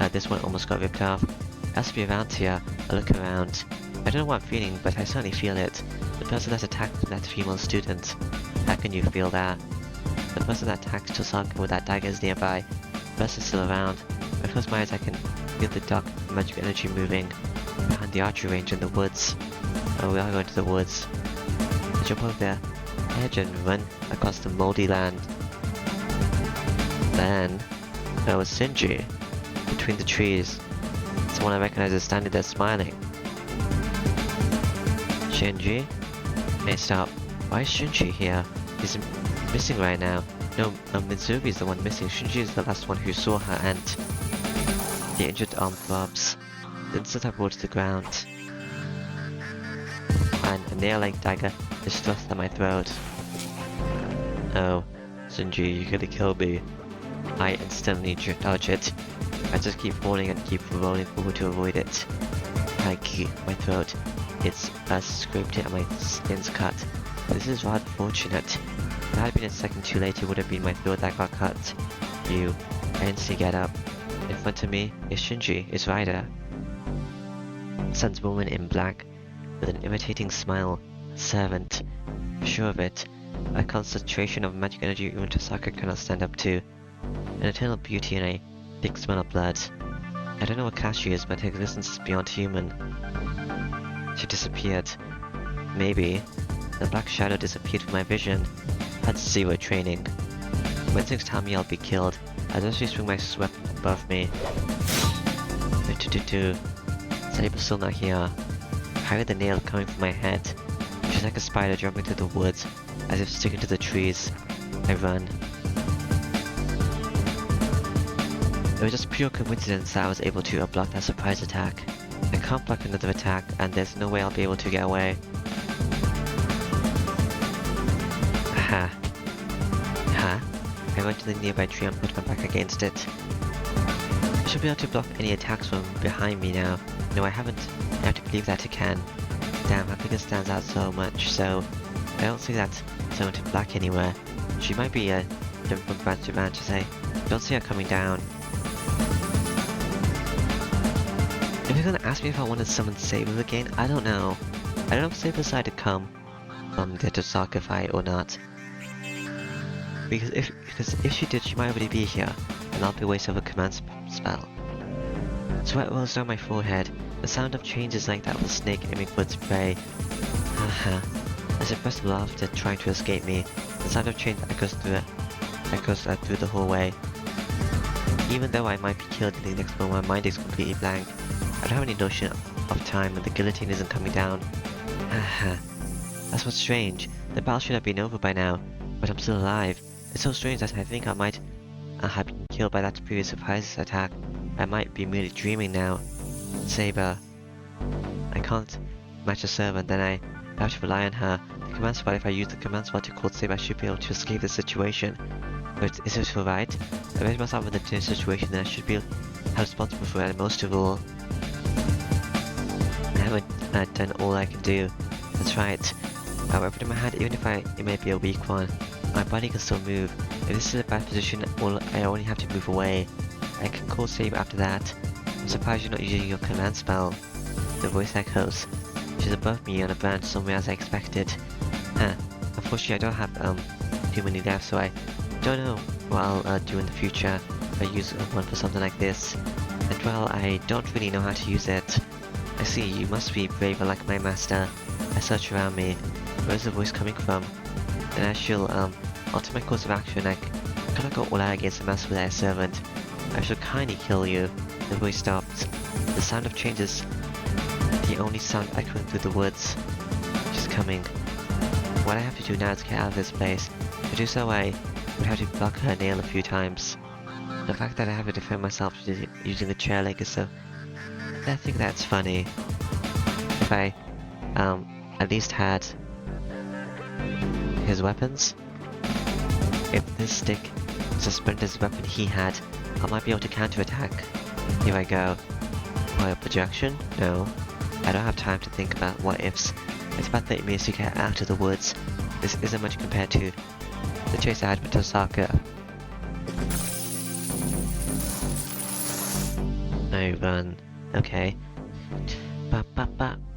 this one almost got ripped off. It has to be around here. I look around. I don't know what I'm feeling, but I certainly feel it. The person that attacked that female student. How can you feel that? The person that attacked Tosaka with that dagger is nearby. The person's still around. When I close my eyes, I can feel the dark magic energy moving behind the archery range in the woods. Oh, we are going to the woods. I jump over the edge and run across the moldy land. Then, there was Shinji, between the trees. Someone I recognize is standing there smiling. Shinji? Hey, stop. Why is Shinji here? He's missing right now. No, Mitsubi's the one missing. Shinji is the last one who saw her and... The injured arm throbs. The instant I roll to the ground. And a nail-like dagger is thrust at my throat. Oh, Shinji, you're gonna kill me. I instantly dodge it. I just keep falling and keep rolling forward to avoid it. I keep my throat. It's scraped it and my skin's cut. This is rather fortunate. If it had been a second too late, it would have been my throat that got cut. I instantly get up. In front of me is Shinji, it's Ryder. Sun's woman in black, with an irritating smile. Servant. Sure of it. A concentration of magic energy even Tosaka cannot stand up to. An eternal beauty and a thick smell of blood. I don't know what class she is, but her existence is beyond human. She disappeared. Maybe. The black shadow disappeared from my vision. Had zero training. When things tell me I'll be killed, I just swing my weapon above me. Saber's still not here. I heard the nail coming from my head. She's like a spider jumping through the woods, as if sticking to the trees. I run. It was just pure coincidence that I was able to block that surprise attack. I can't block another attack, and there's no way I'll be able to get away. Aha. Ha. I went to the nearby tree and put my back against it. I should be able to block any attacks from behind me now. No, I haven't. I have to believe that I can. Damn, that figure stands out so much, so... I don't see that someone in black anywhere. She might be jumping from branch to branch as I don't see her coming down. If you're gonna ask me if I want to summon Saber again, I don't know. I don't know if Saber decided to come from the Tosaka fight or not. Because if she did, she might already be here, and I'll be wasting a command spell. Sweat rolls down my forehead. The sound of change is like that of a snake aiming for its prey. Haha. I suppressed laughter trying to escape me. The sound of change echoes through the hallway. Even though I might be killed in the next moment, my mind is completely blank. I don't have any notion of time and the guillotine isn't coming down. Haha. That's what's strange. The battle should have been over by now, but I'm still alive. It's so strange that I think I might have been killed by that previous surprise attack. I might be merely dreaming now. Saber. I can't match a server, and then I have to rely on her. The command spot, if I use the command spot to call Saber, I should be able to escape the situation. But is it so right? I raise myself in the situation, then I should be held responsible for it, and most of all, I haven't done all I can do. That's right. A weapon in my hand, even if it may be a weak one, my body can still move. If this is a bad position, I only have to move away. I can call Saber after that. I'm surprised you're not using your command spell. The voice echoes. She's above me on a branch somewhere as I expected. Unfortunately I don't have too many left, so I don't know what I'll do in the future if I use one for something like this. And well, I don't really know how to use it. I see, you must be braver like my master. I search around me. Where's the voice coming from? Then I shall alter my course of action. I cannot go all out against the master without a servant. I shall kindly kill you. The voice stopped. The sound of change is the only sound echoing through the woods. She's coming. What I have to do now is get out of this place. To do so I would have to block her nail a few times. The fact that I have to defend myself using the chair leg is so... I think that's funny. If I at least had his weapons. If this stick suspended as weapon he had, I might be able to counterattack. Here I go. By a projection? No. I don't have time to think about what ifs. It's about 30 minutes to get out of the woods. This isn't much compared to the chase I had with Osaka. I run. Okay. Ba.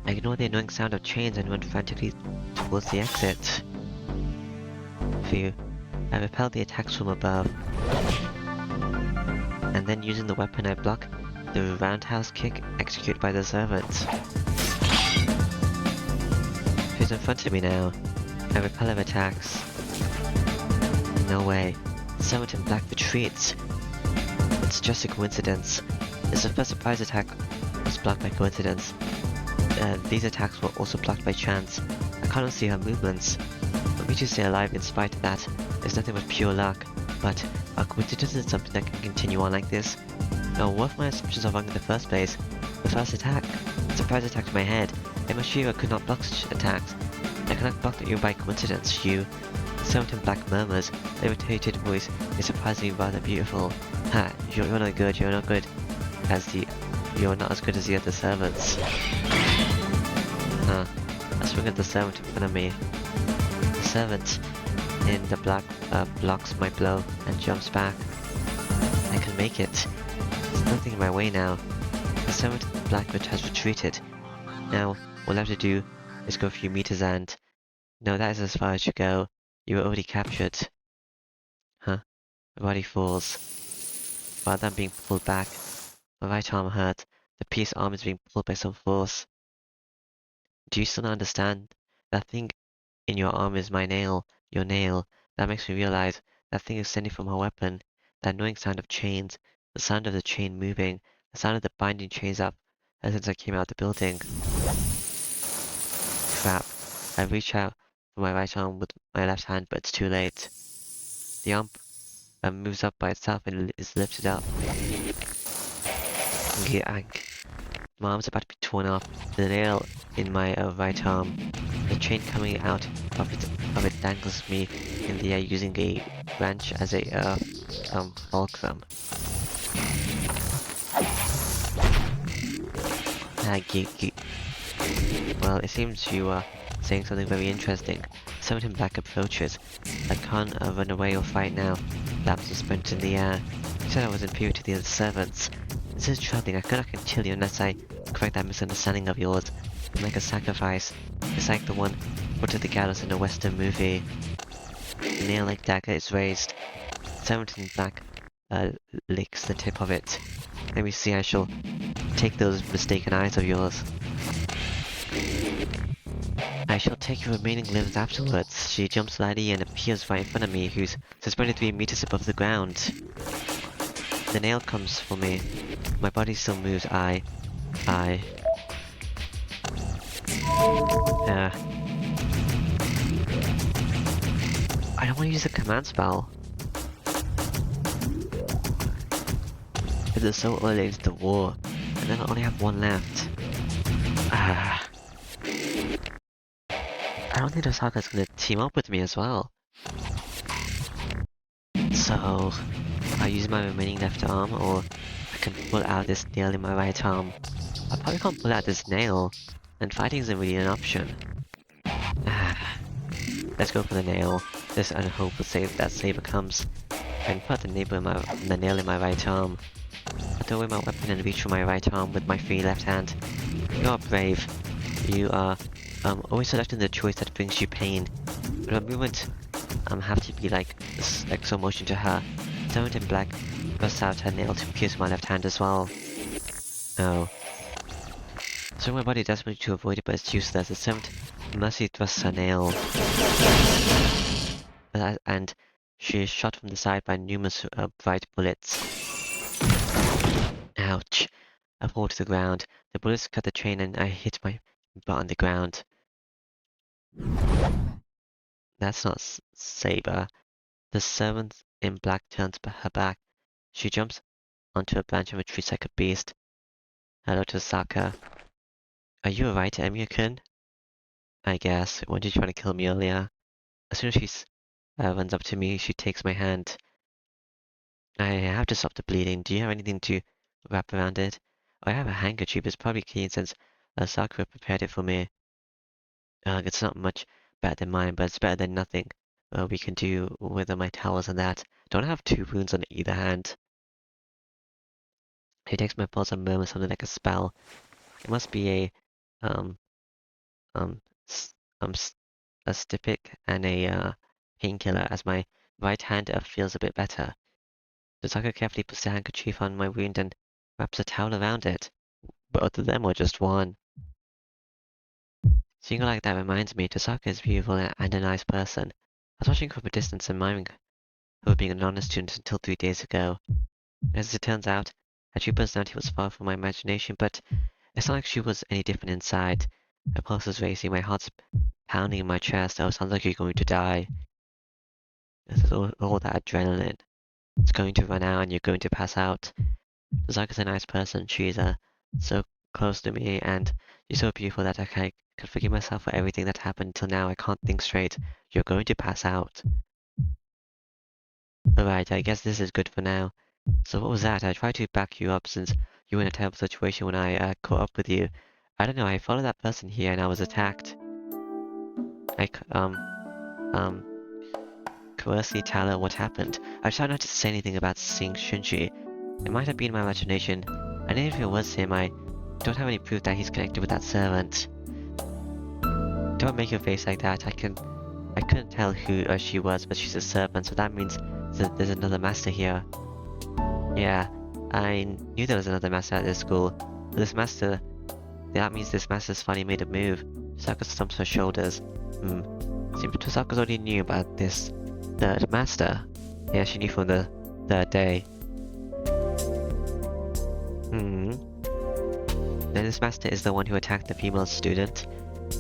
I ignore the annoying sound of chains and run frantically towards the exit. Phew. I repel the attacks from above. And then using the weapon I block the roundhouse kick executed by the servant. She's in front of me now. I repel her attacks. No way. The servant in black retreats. It's just a coincidence. This first surprise attack was blocked by coincidence. These attacks were also blocked by chance. I can't see her movements. For me to stay alive in spite of that is nothing but pure luck. But a coincidence is something that can continue on like this. Now, what if my assumptions are wrong in the first place? The first attack, surprise attack to my head. Emashira could not block such attacks. I cannot block you by coincidence, you. The servant in black murmurs. The irritated voice is surprisingly rather beautiful. Ha, you're not good, you're not as good as the other servants. I swing at the servant in front of me. The servant in the black blocks my blow and jumps back. I can make it. There's nothing in my way now. The servant in the black has retreated. Now, all I have to do is go a few meters and... No, that is as far as you go. You were already captured. My body falls. Rather than being pulled back, my right arm hurt. The piece arm is being pulled by some force. Do you still not understand? That thing in your arm is my nail. Your nail. That makes me realize that thing is sending from her weapon. That annoying sound of chains. The sound of the chain moving. The sound of the binding chains up ever since I came out of the building. Crap. I reach out for my right arm with my left hand, but it's too late. The arm moves up by itself and is lifted up. My arm's about to be torn off. The nail in my right arm. The chain coming out of it dangles me in the air using a branch as a fulcrum. Well, it seems you are saying something very interesting. Someone in black approaches. I can't run away or fight now. Laps suspended in the air. You said I was inferior to the other servants. This is troubling. I cannot kill you unless I correct that misunderstanding of yours. I'm like a sacrifice. It's like the one put to the gallows in a western movie. The nail-like dagger is raised. Servant in black licks the tip of it. Let me see, I shall take those mistaken eyes of yours. I shall take your remaining limbs afterwards. She jumps slightly and appears right in front of me, who's suspended 3 meters above the ground. The nail comes for me. My body still moves. don't want to use a command spell. Because it's so early into the war, and then I only have one left. Ah. I don't think Osaka's gonna team up with me as well. So, I use my remaining left arm, or I can pull out this nail in my right arm. I probably can't pull out this nail, and fighting isn't really an option. Ah. Let's go for the nail. This and hope will save that Saber comes. And put the nail in my right arm. I throw away my weapon and reach for my right arm with my free left hand. You are brave. You are always selecting the choice that brings you pain. But a movement have to be like slow motion to her. Servant in black busts out her nail to pierce my left hand as well. Oh. So my body desperately to avoid it, but it's useless. The servant mercy thrusts her nail. And she is shot from the side by numerous bright bullets. Ouch. I fall to the ground. The bullets cut the train and I hit my butt on the ground. That's not Saber. The servant in black turns her back. She jumps onto a branch of a tree like a beast. Hello to Saka. Are you alright, Emiya-kun? I guess. When did you try to kill me earlier? As soon as she runs up to me, she takes my hand. I have to stop the bleeding. Do you have anything to wrap around it? I have a handkerchief. It's probably clean since Sakura prepared it for me. It's not much better than mine, but it's better than nothing. We can do with my towels and that. Don't have 2 wounds on either hand. He takes my pulse and murmurs something like a spell. It must be a um s- s- a stypic and a painkiller, as my right hand feels a bit better. Totaka carefully puts the handkerchief on my wound and wraps a towel around it. Both of them or just one? Seeing her like that reminds me, Tosaka is beautiful and a nice person. I was watching from a distance, admiring her being an honest student until 3 days ago. As it turns out, her true personality was far from my imagination, but it's not like she was any different inside. My pulse is racing, my heart's pounding in my chest. Oh, it sounds like you're going to die. This is all that adrenaline. It's going to run out and you're going to pass out. Tosaka's a nice person. She's so close to me, and she's so beautiful that I could forgive myself for everything that happened until now. I can't think straight. You're going to pass out. Alright, I guess this is good for now. So what was that? I tried to back you up since you were in a terrible situation when I caught up with you. I don't know, I followed that person here and I was attacked. I coercedly tell her what happened. I tried not to say anything about seeing Shinji. It might have been my imagination, and even if it was him, I don't have any proof that he's connected with that servant. Don't make your face like that. I couldn't tell who she was, but she's a servant, so that means that there's another master here. Yeah, I knew there was another master at this school. But that means this master's finally made a move. Tosaka stumps her shoulders. Seems Tosaka's already knew about this third master. Yeah, she knew from the third day. Then this master is the one who attacked the female student.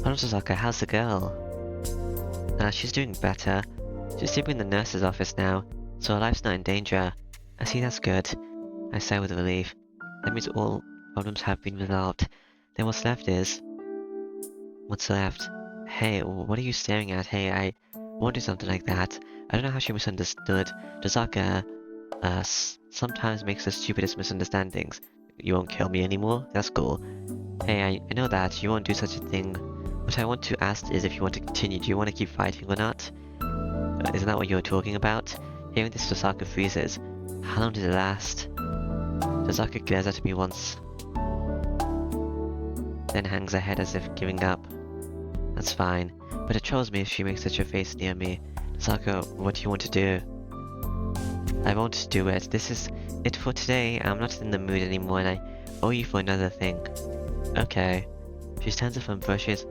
Hello Tosaka, how's the girl? She's doing better. She's sleeping in the nurse's office now, so her life's not in danger. I see, that's good. I sigh with relief. That means all problems have been resolved. Then what's left is... What's left? Hey, what are you staring at? Hey, I won't do something like that. I don't know how she misunderstood. Tosaka, sometimes makes the stupidest misunderstandings. You won't kill me anymore? That's cool. Hey, I know that. You won't do such a thing. What I want to ask is if you want to continue. Do you want to keep fighting or not? Isn't that what you were talking about? Hearing this, Tosaka freezes. How long did it last? Tosaka glares at me once, then hangs her head as if giving up. That's fine, but it troubles me if she makes such a face near me. Tosaka, what do you want to do? I won't do it. This is it for today. I'm not in the mood anymore and I owe you for another thing. Okay. She stands up and brushes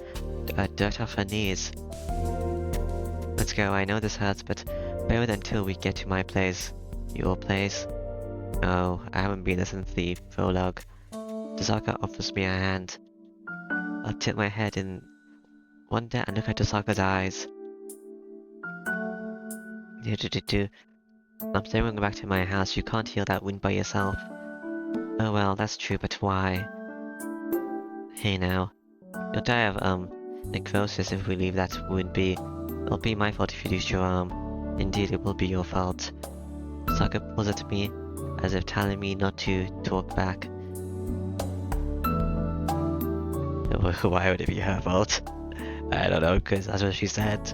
dirt off her knees. Let's go. I know this hurts, but bear with it until we get to my place. Your place? Oh, I haven't been there since the prologue. Tosaka offers me a hand. I'll tip my head in wonder and look at Tosaka's eyes. I'm going back to my house. You can't heal that wound by yourself. Oh well, that's true, but why? Hey now. You'll die of, necrosis if we leave that wound be. It'll be my fault if you lose your arm. Indeed, it will be your fault. Saka pulls at me, as if telling me not to talk back. Why would it be her fault? I don't know, because that's what she said.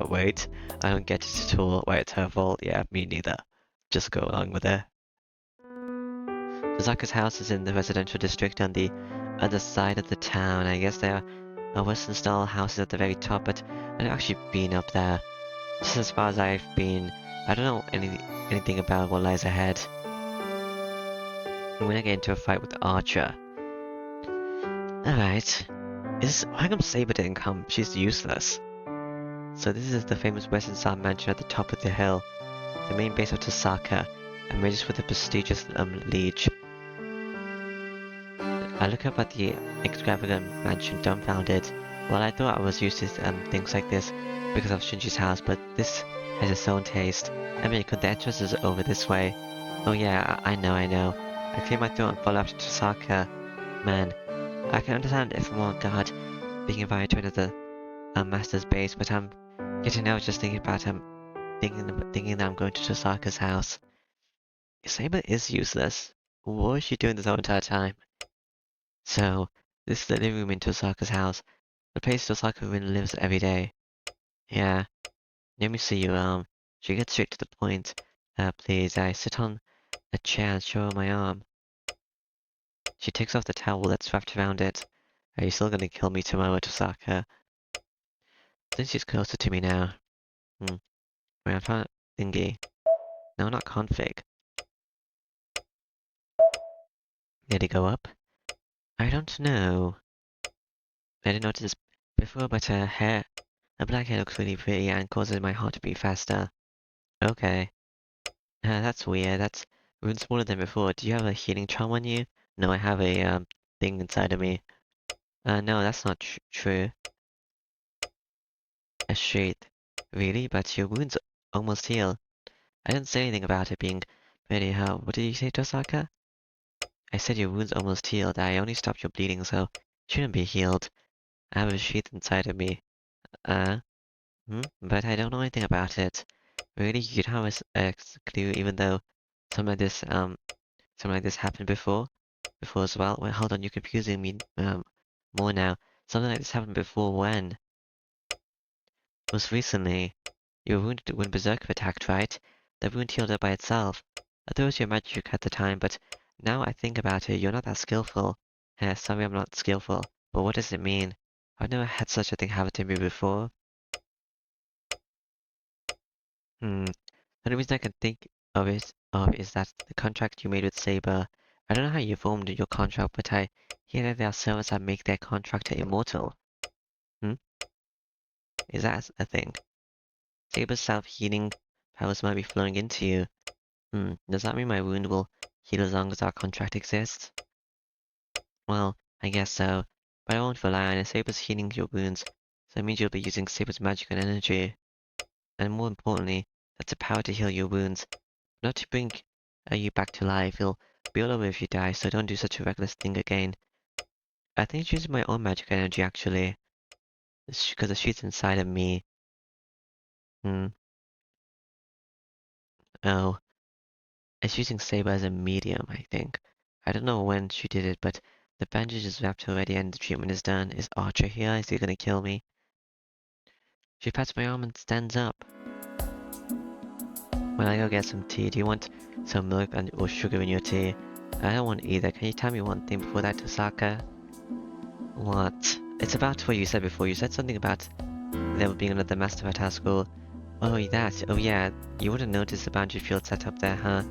Wait, I don't get it at all. Why it's her fault? Yeah, me neither. Just go along with her. Saka's house is in the residential district on the other side of the town. I guess there are Western style houses at the very top, but I've never actually been up there. Just as far as I've been, I don't know anything about what lies ahead. I'm gonna get into a fight with Archer. Alright. How come Saber didn't come? She's useless. So this is the famous Western style mansion at the top of the hill, the main base of Tosaka, and raised with a prestigious liege. I look up at the extravagant mansion dumbfounded. Well, I thought I was used to things like this because of Shinji's house, but this has its own taste. I mean, the entrance is over this way. Oh yeah, I know. I clear my throat and follow after Tosaka. Man, I can understand if I'm on guard being invited to another master's base, but I'm getting nervous just thinking about thinking that I'm going to Tosaka's house. Saber is useless. What was she doing this whole entire time? So, this is the living room in Tosaka's house, the place Tosaka really lives every day. Yeah, let me see your arm. She gets straight to the point. Please, I sit on a chair and show her my arm. She takes off the towel that's wrapped around it. Are you still gonna kill me tomorrow, Tosaka? Since she's closer to me now. Wait, I'm trying to thingy. No, not config. Did it go up? I don't know. I didn't notice this before, but her black hair looks really pretty and causes my heart to beat faster. Okay. That's weird. That's even smaller than before. Do you have a healing charm on you? No, I have a thing inside of me. No, that's not true. A sheath. Really? But your wound's almost healed. I didn't say anything about it being ready. How? What did you say, Tosaka? I said your wound's almost healed. I only stopped your bleeding, so it shouldn't be healed. I have a sheath inside of me. Uh, But I don't know anything about it. Really, you could have a clue, even though something like this happened before as well. Wait, hold on, you're confusing me more now. Something like this happened before when? Most recently. You were wounded when Berserker attacked, right? The wound healed up by itself. I thought it was your magic at the time, but now I think about it, you're not that skillful. Sorry I'm not skillful, but what does it mean? I've never had such a thing happen to me before. The only reason I can think of is that the contract you made with Saber. I don't know how you formed your contract, but I hear that there are servants that make their contractor immortal. Is that a thing? Saber's self-healing powers might be flowing into you. Does that mean my wound will heal as long as our contract exists? Well, I guess so. But I won't rely on it. Saber's healing your wounds, so it means you'll be using Saber's magic and energy. And more importantly, that's the power to heal your wounds. Not to bring you back to life. It'll be all over if you die, so don't do such a reckless thing again. I think it's using my own magic energy, actually. Because the sheet's inside of me. Oh. It's using Saber as a medium, I think. I don't know when she did it, but the bandage is wrapped already and the treatment is done. Is Archer here? Is he gonna kill me? She pats my arm and stands up. Well, I go get some tea. Do you want some milk or sugar in your tea? I don't want either. Can you tell me one thing before that, Tosaka? What? It's about what you said before. You said something about there being another master at our school. Oh, that. Oh, yeah. You wouldn't notice the boundary field set up there, huh?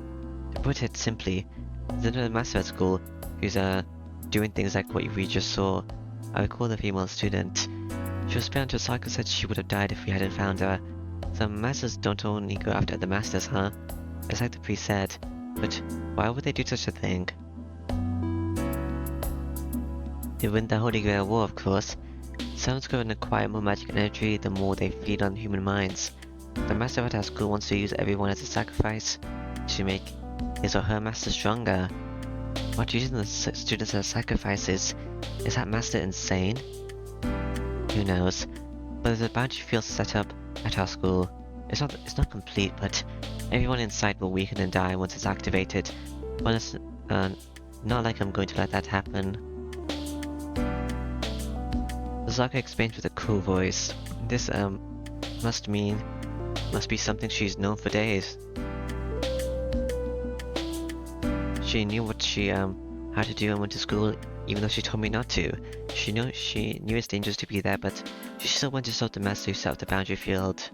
To put it simply, there's another master at school who's doing things like what we just saw. I recall the female student. She was found. Tosaka said she would have died if we hadn't found her. Some masters don't only go after the masters, huh? It's like the priest said. But why would they do such a thing? To win the Holy Grail War, of course. Servants go and acquire more magic energy the more they feed on human minds. The master at our school wants to use everyone as a sacrifice to make his or her master stronger. What, using the students as sacrifices? Is that master insane? Who knows? But there's a boundary field set up at our school. It's not complete, but everyone inside will weaken and die once it's activated. Well, it's not like I'm going to let that happen. Zaka explains with a cool voice. This must be something she's known for days. She knew what she had to do and went to school, even though she told me not to. She knew it's dangerous to be there, but she still went to stop the master who set up the boundary field.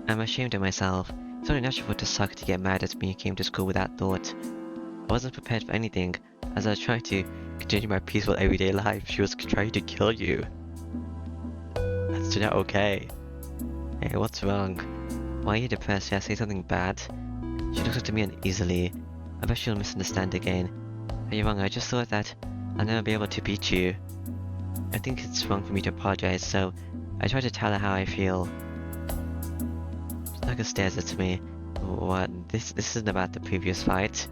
I'm ashamed of myself. It's only natural for Tasaka to get mad at me and came to school with that thought. I wasn't prepared for anything. As I was trying to continue my peaceful everyday life, she was trying to kill you. That's not okay. Hey, what's wrong? Why are you depressed? Did I say something bad? She looks up at me uneasily. I bet she'll misunderstand again. Are you wrong? I just thought that I'll never be able to beat you. I think it's wrong for me to apologize, so I try to tell her how I feel. Saga stares at me. What? This isn't about the previous fight.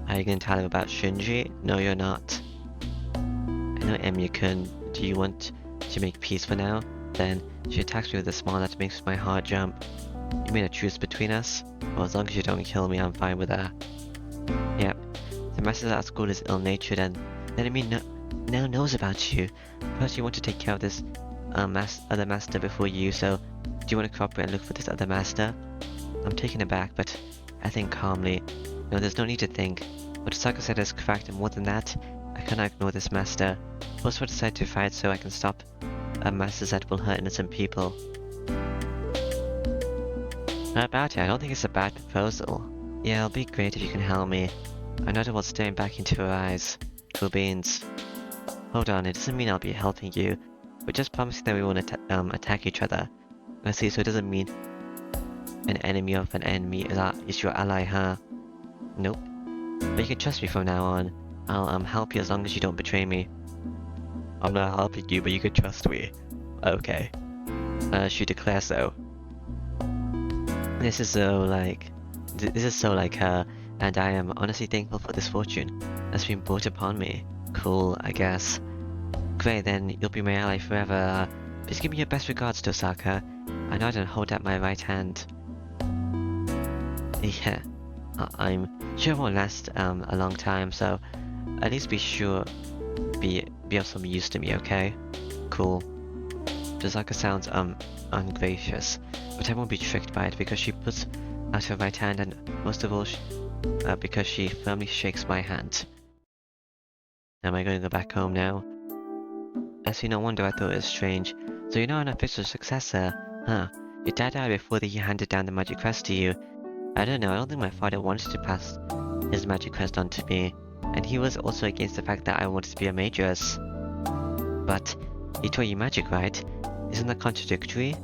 Are you gonna tell her about Shinji? No, you're not. I know Emu-kun. Do you want to make peace for now? Then she attacks me with a smile that makes my heart jump. You mean a truce between us? Well, as long as you don't kill me, I'm fine with that. Yep. The master at school is ill-natured and the enemy now knows about you. First you want to take care of this other master before you, so do you want to cooperate and look for this other master? I'm taken aback, but I think calmly. No, there's no need to think. What Tasaka said is correct, and more than that, I cannot ignore this master. Also, I decided to fight so I can stop masters that will hurt innocent people. How about it? I don't think it's a bad proposal. Yeah, it'll be great if you can help me. I nodded while staring back into her eyes. Cool beans. Hold on, it doesn't mean I'll be helping you. We're just promising that we won't attack each other. I see, so it doesn't mean an enemy of an enemy is your ally, huh? Nope. But you can trust me from now on. I'll help you as long as you don't betray me. I'm not helping you, but you can trust me. Okay. She declares so. This is so like her, and I am honestly thankful for this fortune that's been brought upon me. Cool, I guess. Great, then you'll be my ally forever. Please give me your best regards, Tosaka. I nod and hold out my right hand. Yeah, I'm sure it won't last a long time, so at least be of some use to me, okay? Cool. Tosaka sounds ungracious, but I won't be tricked by it because she puts out her right hand, and most of all because she firmly shakes my hand. Am I going to go back home now? Actually, no wonder I thought it was strange. So you're not an official successor, huh? Your dad died before he handed down the magic crest to you. I don't know, I don't think my father wanted to pass his magic crest on to me. And he was also against the fact that I wanted to be a magus. But he taught you magic, right? Isn't that contradictory?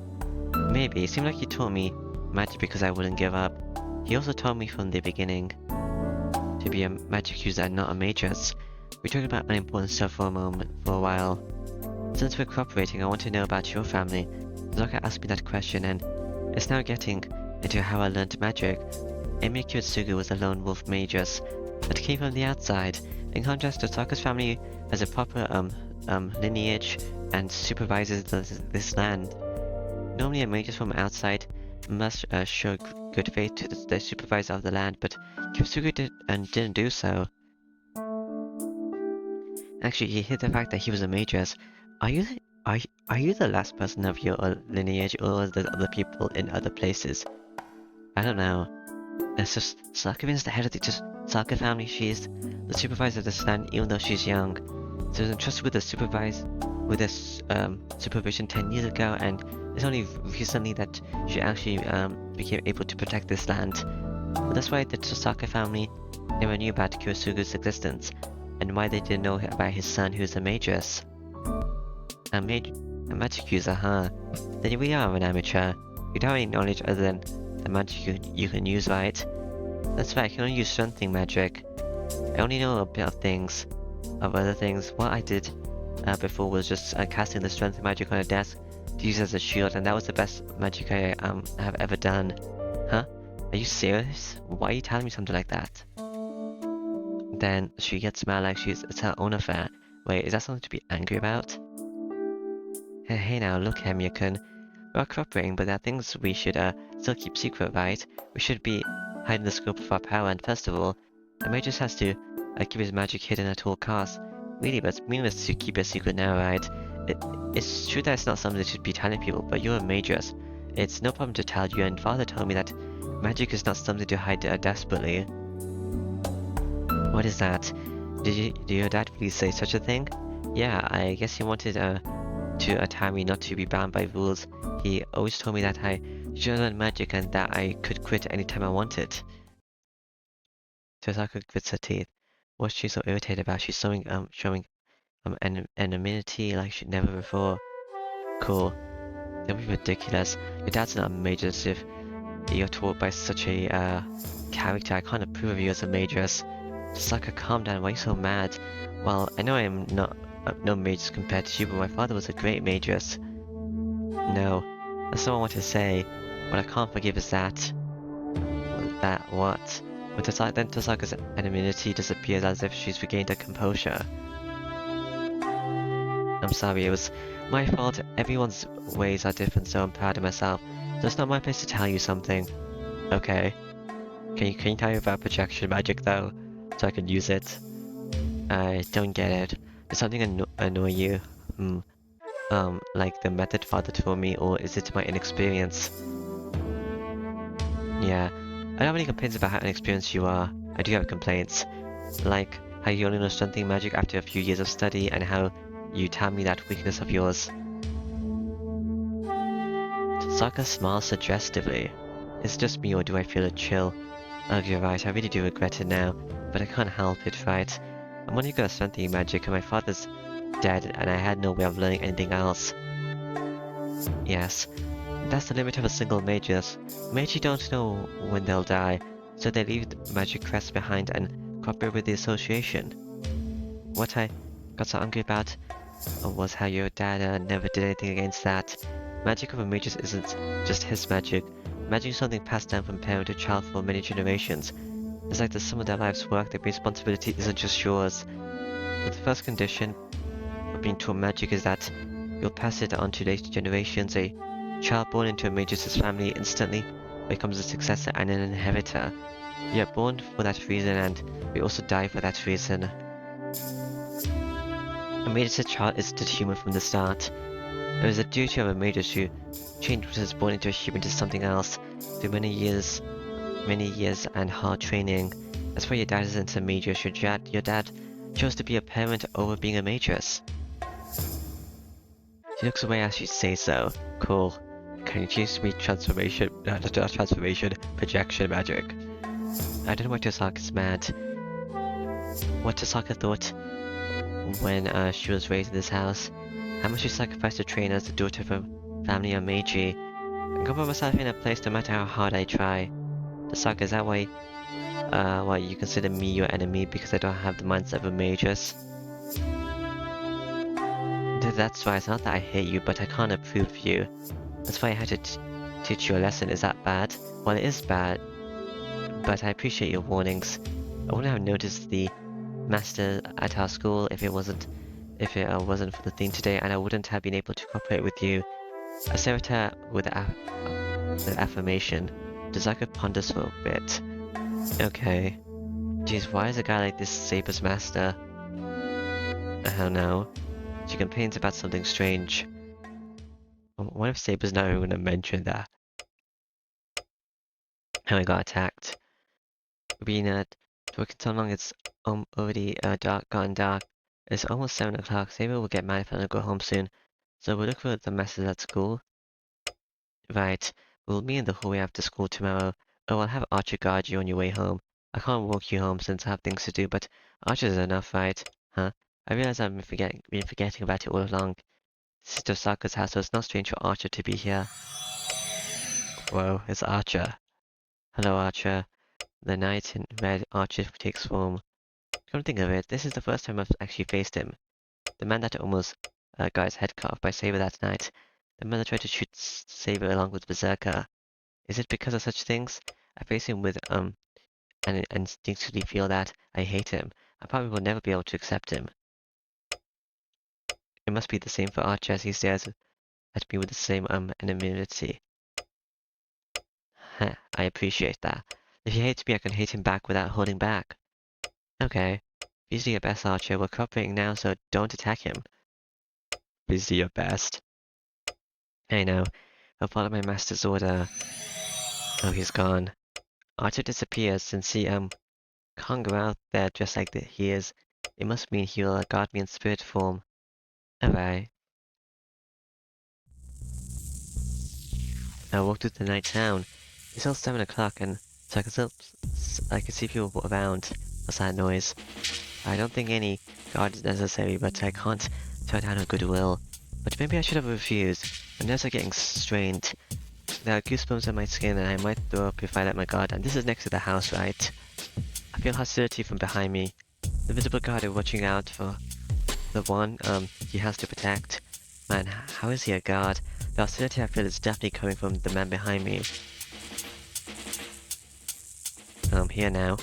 Maybe. It seemed like he taught me magic because I wouldn't give up. He also told me from the beginning to be a magic user and not a magus. We talked about unimportant stuff for a while. Since we're cooperating, I want to know about your family. Zoka asked me that question, and it's now getting into how I learned magic. Emi Kyotsugu was a lone wolf magus, but came from the outside. In contrast, Tosaka's family has a proper lineage and supervises this land. Normally, a magus from outside must show good faith to the supervisor of the land, but Kyotsugu didn't do so. Actually, he hid the fact that he was a magus. Are you the last person of your lineage, or are there other people in other places? I don't know. It's just Sakura is the head of the Saka family. She is the supervisor of this land, even though she's young. She was entrusted with the supervision 10 years ago, and it's only recently that she actually became able to protect this land. But that's why the Saka family never knew about Kyosugu's existence, and why they didn't know about his son, who's a magus. A magic user, huh? Then we are an amateur. You don't have any knowledge other than the magic you can use, right? That's right, I can only use strengthening magic. I only know a bit of other things. What I did before was just casting the strength magic on a desk to use as a shield, and that was the best magic I have ever done. Huh? Are you serious? Why are you telling me something like that? Then she gets mad like it's her own affair. Wait, is that something to be angry about? Hey now, look Hemya-kun. We're cooperating, but there are things we should still keep secret, right? We should be hiding the scope of our power, and first of all, a mage just has to keep his magic hidden at all costs. Really, but it's meaningless to keep a secret now, right? It's true that it's not something that should be telling people, but you're a mageess. It's no problem to tell you, and father told me that magic is not something to hide desperately. What is that? Did your dad really say such a thing? Yeah, I guess he wanted to tell me not to be bound by rules. He always told me that I should learn magic and that I could quit anytime I wanted. Tosaka grits her teeth. What's she so irritated about? She's showing anonymity like she'd never before. Cool. Don't be ridiculous. Your dad's not a major if you're taught by such a character. I can't approve of you as a mageess. Tosaka, calm down. Why are you so mad? Well, I know I am not no mage compared to you, but my father was a great mageess. No, that's not what I want to say. What I can't forgive is that... what? When then Tosaka's anonymity disappears as if she's regained her composure. I'm sorry, it was my fault. Everyone's ways are different, so I'm proud of myself. So it's not my place to tell you something. Okay. Can you tell me about projection magic though? So I can use it? I don't get it. Does something annoy you? Like the method father told me, or is it my inexperience? Yeah, I don't have any complaints about how inexperienced you are. I do have complaints. Like, how you only know strengthening magic after a few years of study, and how you tell me that weakness of yours. Sokka smiles suggestively. Is it just me, or do I feel a chill? Oh, you're right, I really do regret it now, but I can't help it, right? I'm only good at strengthening magic, and my father's dead, and I had no way of learning anything else. Yes, that's the limit of a single mage's. Magi don't know when they'll die, so they leave the magic crest behind and cooperate with the association. What I got so angry about was how your dad never did anything against that. Magic of a mage's isn't just his magic. Magic is something passed down from parent to child for many generations. It's like the sum of their life's work, their responsibility isn't just yours. So the first condition of being taught magic is that you'll pass it on to later generations. A child born into a mage's family instantly becomes a successor and an inheritor. We are born for that reason, and we also die for that reason. A mage's child is not human from the start. It is the duty of a mage to change what is born into a human to something else through many years and hard training. That's why your dad isn't a mageess. Your dad chose to be a parent over being a mageess. She looks away as she says so. Cool. Can you teach me transformation, projection magic? I don't know why Tosaka's mad. What Tosaka thought when she was raised in this house. How much she sacrificed to train as the daughter of a family of Meiji. I can put myself in a place no matter how hard I try. Tosaka, is that why you consider me your enemy because I don't have the mindset of a mageess? That's why it's not that I hate you, but I can't approve of you. That's why I had to teach you a lesson. Is that bad? Well, it is bad, but I appreciate your warnings. I wouldn't have noticed the master at our school if it wasn't for the thing today, and I wouldn't have been able to cooperate with you. I stare at her with the affirmation. Tosaka ponders for a bit. Okay. Geez, why is a guy like this Saber's master? I don't know. She complains about something strange. What if Saber's not even gonna mention that? How I got attacked. Being working so long, it's already gotten dark. It's almost 7 o'clock. Saber will get mad if I don't go home soon. So we'll look for the masters at school. Right. We'll meet in the hallway after school tomorrow. Oh, I'll have Archer guard you on your way home. I can't walk you home since I have things to do, but Archer's enough, right? Huh? I realize I've been forgetting about it all along. Sister Saka's house, so it's not strange for Archer to be here. Whoa, it's Archer. Hello, Archer. The knight in red Archer takes form. Come to think of it, this is the first time I've actually faced him. The man that almost got his head cut off by Saber that night. The mother tried to shoot Saber along with Berserker. Is it because of such things? I face him with, and instinctively feel that I hate him. I probably will never be able to accept him. It must be the same for Archer as he stares at me with the same, anonymity. Heh, I appreciate that. If he hates me, I can hate him back without holding back. Okay. Please do your best, Archer. We're cooperating now, so don't attack him. Please do your best. I know. I'll follow my master's order. Oh, he's gone. Archer disappears since he, can't go out there dressed like he is. It must mean he will guard me in spirit form. Alright. I walked through the night town. It's still 7 o'clock, and so I can see people around. What's that noise? I don't think any guard is necessary, but I can't turn down her goodwill. But maybe I should have refused. My nerves are getting strained. There are goosebumps on my skin, and I might throw up if I let my guard down. This is next to the house, right? I feel hostility from behind me. The visible guard is watching out for the one, he has to protect. Man, how is he a guard? The hostility I feel is definitely coming from the man behind me. Here now.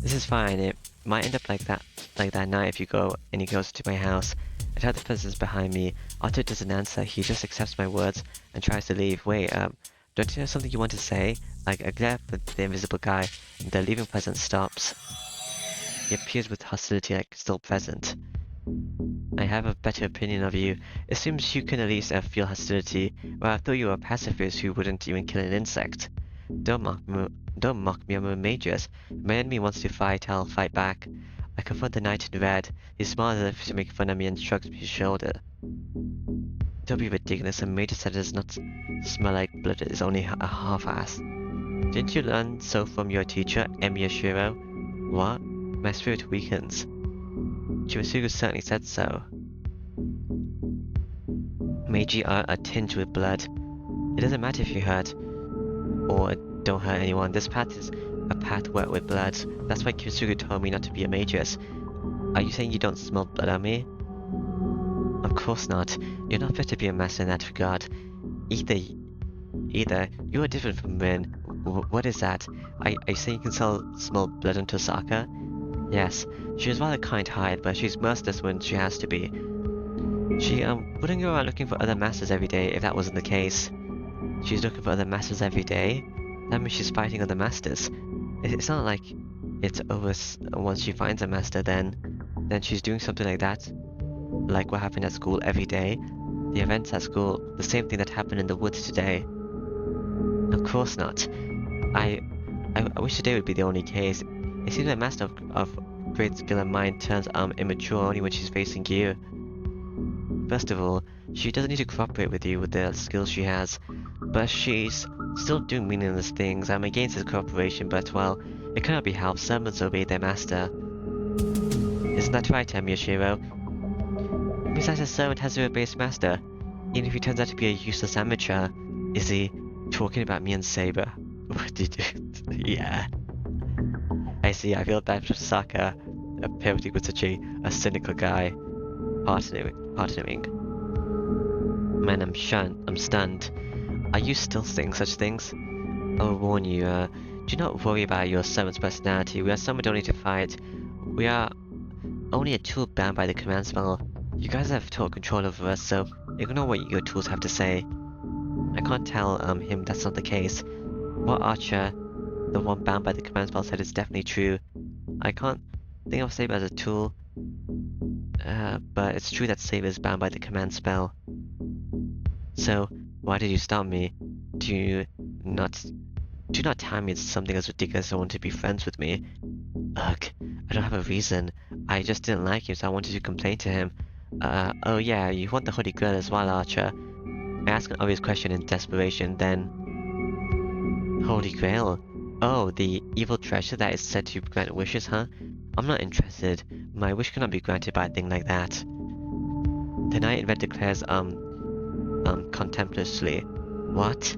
This is fine. It might end up like that night if you go any closer to my house. I tell the presence behind me. Otto doesn't answer. He just accepts my words and tries to leave. Wait, don't you have something you want to say? Like, I glare at the invisible guy, and the leaving presence stops. He appears with hostility like still present. I have a better opinion of you. It seems you can at least feel hostility, where I thought you were a pacifist who wouldn't even kill an insect. Don't mock me, I'm a magus. If my enemy wants to fight, I'll fight back. I confront the knight in red. He smiles as if to make fun of me and shrugs his shoulder. Don't be ridiculous, a magus that does not smell like blood is only a half-ass. Didn't you learn so from your teacher, Emiyashiro? What? My spirit weakens. Chimasugu certainly said so. Meiji are tinged with blood. It doesn't matter if you hurt or don't hurt anyone. This path is a path wet with blood. That's why Chimasugu told me not to be a magus. Are you saying you don't smell blood on me? Of course not. You're not fit to be a master in that regard. Either you are different from men. What is that? Are you saying you can smell blood on Tosaka? Yes, she is rather kind-hearted, but she's merciless when she has to be. She wouldn't go around looking for other masters every day if that wasn't the case. She's looking for other masters every day? That means she's fighting other masters. It's not like it's over once she finds a master, then she's doing something like that. Like what happened at school every day. The events at school, the same thing that happened in the woods today. Of course not. I wish today would be the only case. It seems like master of great skill and mind turns immature only when she's facing you. First of all, she doesn't need to cooperate with you with the skills she has, but she's still doing meaningless things. I'm against this cooperation, but well, it cannot be helped. Servants obey their master. Isn't that right, Emiyashiro? Besides, a servant has to obey his master, even if he turns out to be a useless amateur. Is he talking about me and Saber? What did you? Yeah. I see. I feel bad for Saka, apparently with such a cynical guy. Partnering. Man, I'm stunned. Are you still saying such things? I'll warn you, do not worry about your servant's personality. We are someone only to fight. We are only a tool bound by the command spell. You guys have total control over us, so ignore what your tools have to say. I can't tell him that's not the case. What Archer, the one bound by the command spell, said is definitely true. I can't think of Saber as a tool, but it's true that Saber is bound by the command spell. So, why did you stop me? Do not tell me it's something as ridiculous as I want to be friends with me. Ugh, I don't have a reason. I just didn't like him, so I wanted to complain to him. Oh yeah, you want the Holy Grail as well, Archer. I asked an obvious question in desperation, then... Holy Grail? Oh, the evil treasure that is said to grant wishes, huh? I'm not interested. My wish cannot be granted by a thing like that. The knight in red declares, contemptuously. What?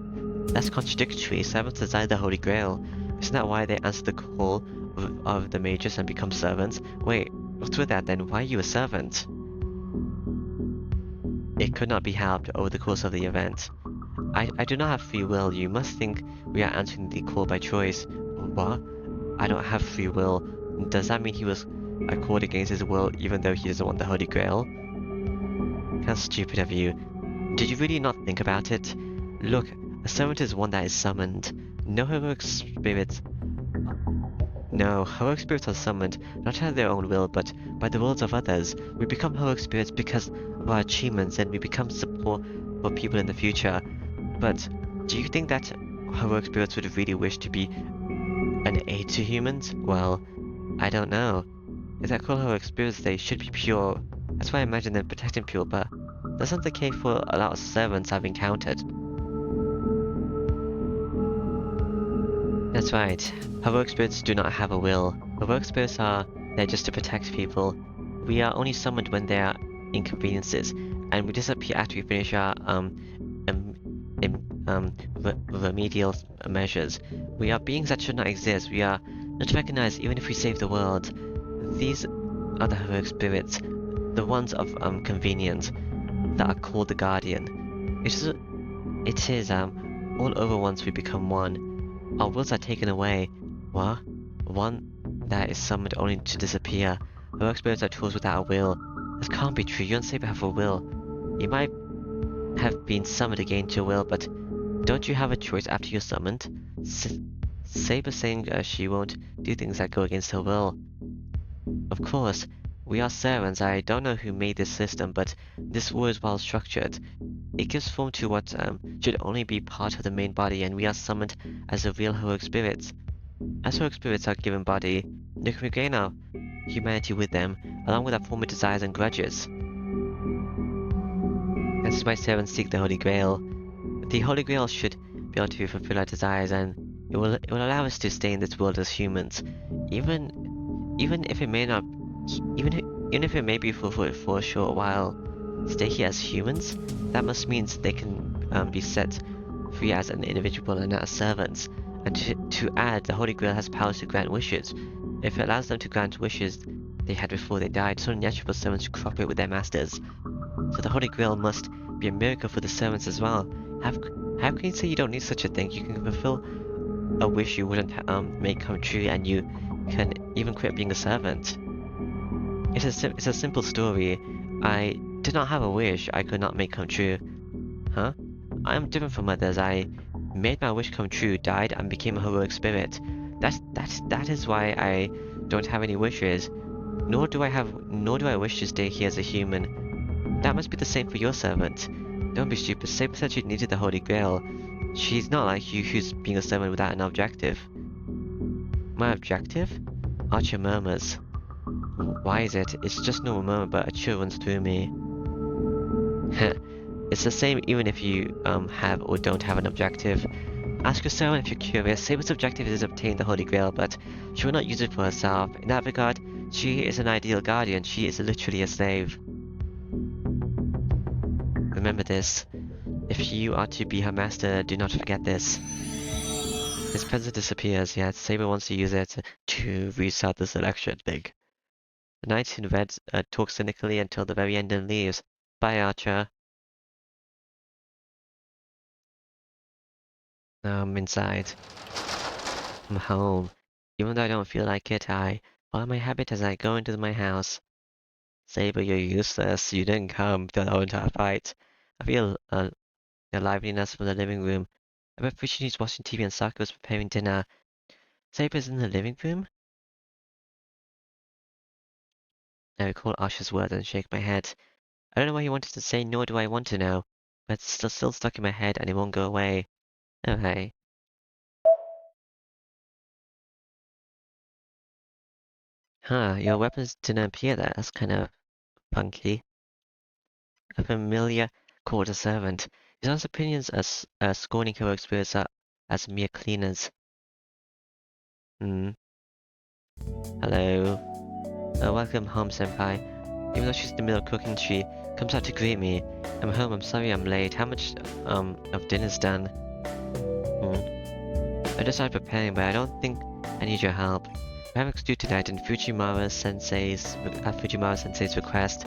That's contradictory. Servants desire the Holy Grail. Isn't that why they answer the call of the mages and become servants? Wait, what's with that then? Why are you a servant? it could not be helped over the course of the event. I do not have free will. You must think we are answering the call by choice. What? I don't have free will. Does that mean he was called against his will even though he doesn't want the Holy Grail? How stupid of you. Did you really not think about it? Look, a servant is one that is summoned. No heroic spirits. No, heroic spirits are summoned, not out of their own will, but by the wills of others. We become heroic spirits because of our achievements, and we become support for people in the future. But do you think that heroic spirits would really wish to be an aid to humans? Well, I don't know. If they're called heroic spirits, they should be pure. That's why I imagine them protecting people, but that's not the case for a lot of servants I've encountered. That's right. Heroic spirits do not have a will. Heroic spirits are there just to protect people. We are only summoned when there are inconveniences, and we disappear after we finish our remedial measures. We are beings that should not exist. We are not recognized even if we save the world. These are the heroic spirits, the ones of convenience, that are called the Guardian. It is all over once we become one. Our wills are taken away. What? One that is summoned only to disappear. Heroic spirits are tools without a will. This can't be true. You and Saber have a will. You might have been summoned against your will, but don't you have a choice after you're summoned? Saber saying she won't do things that go against her will. Of course, we are servants. I don't know who made this system, but this war is well structured. It gives form to what should only be part of the main body, and we are summoned as the real heroic spirits. As heroic spirits are given body, they can regain our humanity with them, along with our former desires and grudges. This is why servants seek the Holy Grail. The Holy Grail should be able to fulfill our desires, and it will allow us to stay in this world as humans, even if it may not, even if it may be for a short while. Stay here as humans? That must mean they can be set free as an individual and not as servants. And to add, the Holy Grail has powers to grant wishes. If it allows them to grant wishes they had before they died, so natural servants to cooperate with their masters. So the Holy Grail must be a miracle for the servants as well. How can you say you don't need such a thing? You can fulfill a wish you wouldn't make come true, and you can even quit being a servant. It's a simple story. I did not have a wish I could not make come true. Huh? I am different from others. I made my wish come true, died, and became a heroic spirit. That is why I don't have any wishes. Nor do I wish to stay here as a human. That must be the same for your servant. Don't be stupid. Saber said she needed the Holy Grail. She's not like you, who's being a servant without an objective. My objective? Archer murmurs. Why is it? It's just no murmur, but a chill runs through me. It's the same even if you have or don't have an objective. Ask your servant if you're curious. Saber's objective is to obtain the Holy Grail, but she will not use it for herself. In that regard, she is an ideal guardian. She is literally a slave. Remember this. If you are to be her master, do not forget this. His presence disappears, yet Saber wants to use it to restart the selection thing. The knight in red talks cynically until the very end and leaves. Bye, Archer. Now I'm inside. I'm home. Even though I don't feel like it, I follow my habit as I go into my house. Saber, you're useless. You didn't come to the whole entire fight. I feel the liveliness from the living room. I bet Fishi's watching TV and Saki was preparing dinner. Saber's in the living room? I recall Asha's words and shake my head. I don't know what he wanted to say, nor do I want to know. But it's still stuck in my head and it won't go away. Okay. Huh, your weapons didn't appear there. That's kind of funky. A familiar called a servant. His honest opinions are scorning heroic spirits as mere cleaners. Hello. Welcome home, senpai. Even though she's in the middle of cooking, she comes out to greet me. I'm home, I'm sorry I'm late. How much of dinner's done? I just started preparing, but I don't think I need your help. We're having stew tonight at Fujiwara Sensei's request.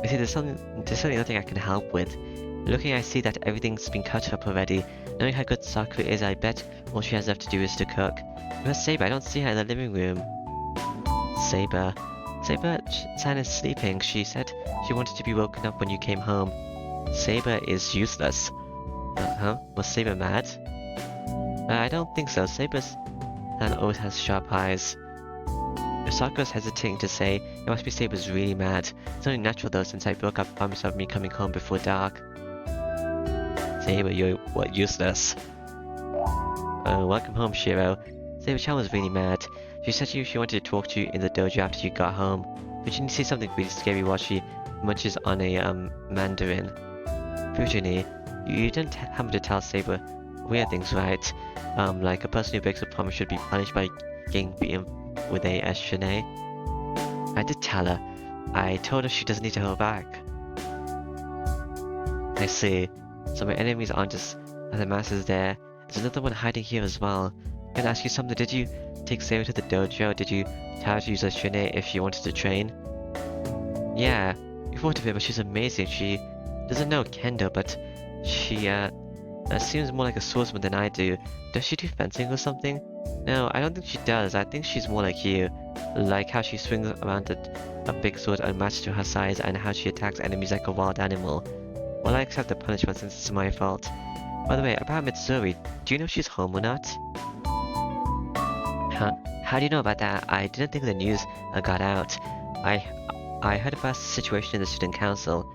You see, there's certainly nothing I can help with. Looking, I see that everything's been cut up already. Knowing how good Sakura is, I bet all she has left to do is to cook. Where's Saber? I don't see her in the living room. Saber. Saber-san is sleeping. She said she wanted to be woken up when you came home. Saber is useless. Huh? Was Saber mad? I don't think so. Saber's-san always has sharp eyes. If Sakura's hesitating to say, it must be Saber's really mad. It's only natural though, since I broke up promise of me coming home before dark. Saber, you're what, useless? Welcome home, Shiro. Saber-chan was really mad. She said she wanted to talk to you in the dojo after you got home. Fujini sees something really scary while she munches on a mandarin. Fujini, you didn't happen to tell Saber weird things, right? Like a person who breaks a promise should be punished by getting beaten with a shine. I did tell her. I told her she doesn't need to hold back. I see. So my enemies aren't just the masters there. There's another one hiding here as well. Can I ask you something? Did you take Saber to the dojo? Did you tell her to use a shine if she wanted to train? Yeah, we thought of it, but she's amazing. She doesn't know kendo, but she seems more like a swordsman than I do. Does she do fencing or something? No, I don't think she does. I think she's more like you. Like how she swings around a big sword unmatched to her size, and how she attacks enemies like a wild animal. Well, I accept the punishment since it's my fault. By the way, about Mitsuri, do you know if she's home or not? Huh? How do you know about that? I didn't think the news got out. I heard about the situation in the student council.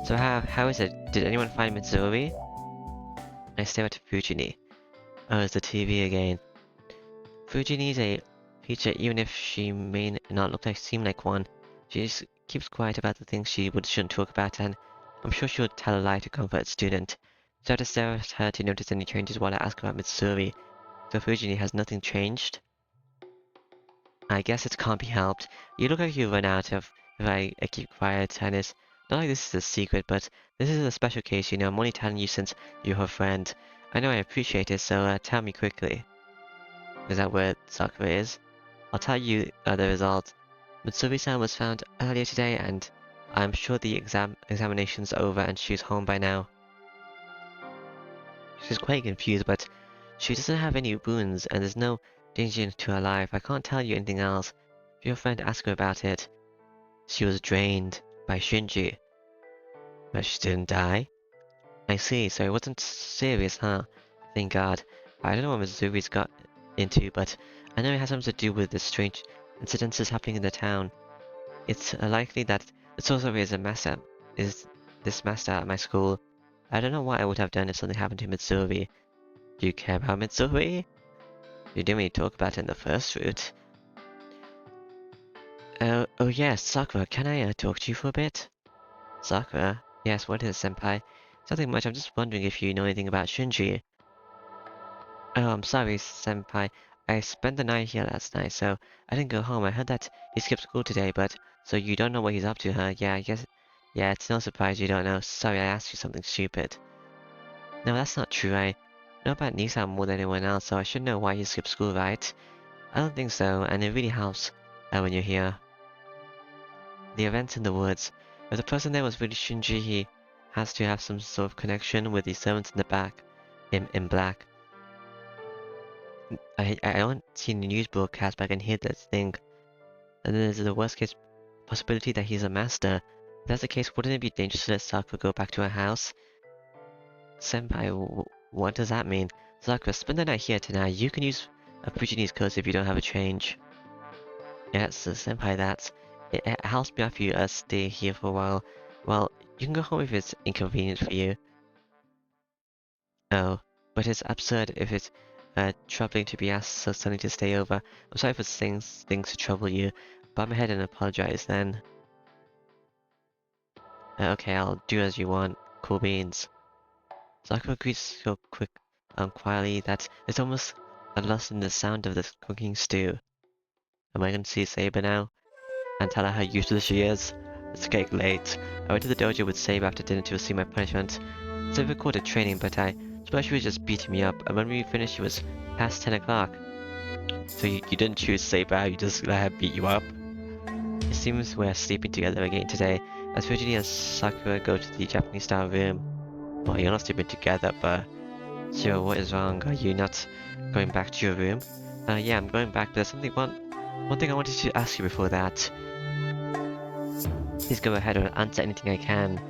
So how is it? Did anyone find Mitsuri? I stare at Fujini. Oh, it's the TV again. Fujini's a teacher, even if she may not seem like one. She just keeps quiet about the things she shouldn't talk about, and I'm sure she would tell a lie to comfort a student. So I have to stare at her to notice any changes while I ask about Mitsuri. So Fujini, has nothing changed? I guess it can't be helped. You look like you run out of if I keep quiet, and it's not like this is a secret, but this is a special case, you know. I'm only telling you since you're her friend. I know I appreciate it, so tell me quickly. Is that where Sakura is? I'll tell you the result. Mitsuri-san was found earlier today, and I'm sure the examination's over and she's home by now. She's quite confused, but she doesn't have any wounds, and there's no danger to her life. I can't tell you anything else. If your friend asks her about it. She was drained by Shinji. But she didn't die? I see, so it wasn't serious, huh? Thank God. I don't know what Mitsuri's got into, but I know it has something to do with the strange incidences happening in the town. It's likely that the sorcerer is this master at my school. I don't know what I would have done if something happened to Mitsuri. Do you care about Mitsuri? You didn't really talk about it in the first route. Oh yes, Sakura, can I talk to you for a bit? Sakura? Yes, what is it, senpai? Nothing much, I'm just wondering if you know anything about Shinji. Oh, I'm sorry, senpai. I spent the night here last night, so I didn't go home. I heard that he skipped school today, but... So you don't know what he's up to, huh? Yeah, I guess... Yeah, it's no surprise you don't know. Sorry, I asked you something stupid. No, that's not true. I know about Nissan more than anyone else, so I should know why he skipped school, right? I don't think so, and it really helps when you're here. The events in the woods. If the person there was really Shinji, he has to have some sort of connection with the servants in the back. In black. I don't see any news broadcast, but I can hear that thing. And then there's the worst case possibility that he's a master. If that's the case, wouldn't it be dangerous to let Sakura go back to her house? Senpai, what does that mean? Sakura, spend the night here tonight. You can use a Fujini's curse if you don't have a change. Yes, senpai, it helps me if you stay here for a while. Well, you can go home if it's inconvenient for you. Oh, but it's absurd if it's troubling to be asked so suddenly to stay over. I'm sorry for saying things to trouble you. Bow my head and apologize then. Okay, I'll do as you want. Cool beans. Sakura agrees so quietly that there's almost a loss in the sound of the cooking stew. Am I going to see Saber now? And tell her how useless she is? It's getting late. I went to the dojo with Saber after dinner to receive my punishment. Saber recorded training, but I suppose she was just beating me up, and when we finished it was past 10 o'clock. So you didn't choose Saber, you just let her beat you up? It seems we're sleeping together again today. As Fujini and Sakura go to the Japanese style room. Well, you're not sleeping together, but sure, what is wrong? Are you not going back to your room? Yeah, I'm going back, but there's one thing I wanted to ask you before that. Please go ahead and answer anything I can.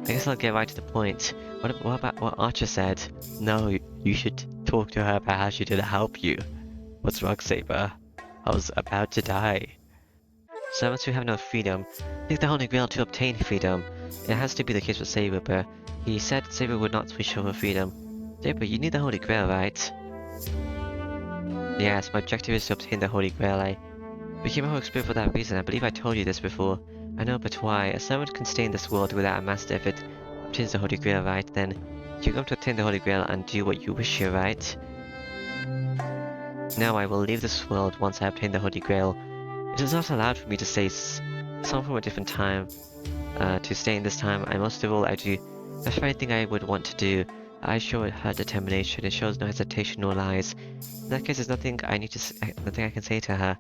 I guess I'll get right to the point. What about what Archer said? No, you should talk to her about how she didn't help you. What's wrong, Saber? I was about to die. Servants who have no freedom take the Holy Grail to obtain freedom. It has to be the case with Saber, but he said Saber would not switch over freedom. Saber, you need the Holy Grail, right? Yes, my objective is to obtain the Holy Grail. I became a Holy Spirit for that reason. I believe I told you this before. I know, but why? A servant can stay in this world without a master if it obtains the Holy Grail, right? Then you're going to obtain the Holy Grail and do what you wish here, right? No, I will leave this world once I obtain the Holy Grail. It is not allowed for me to stay some from a different time. To stay in this time, and most of all, I do the very thing I would want to do. I show her determination. It shows no hesitation nor lies. In that case, there's nothing nothing I can say to her.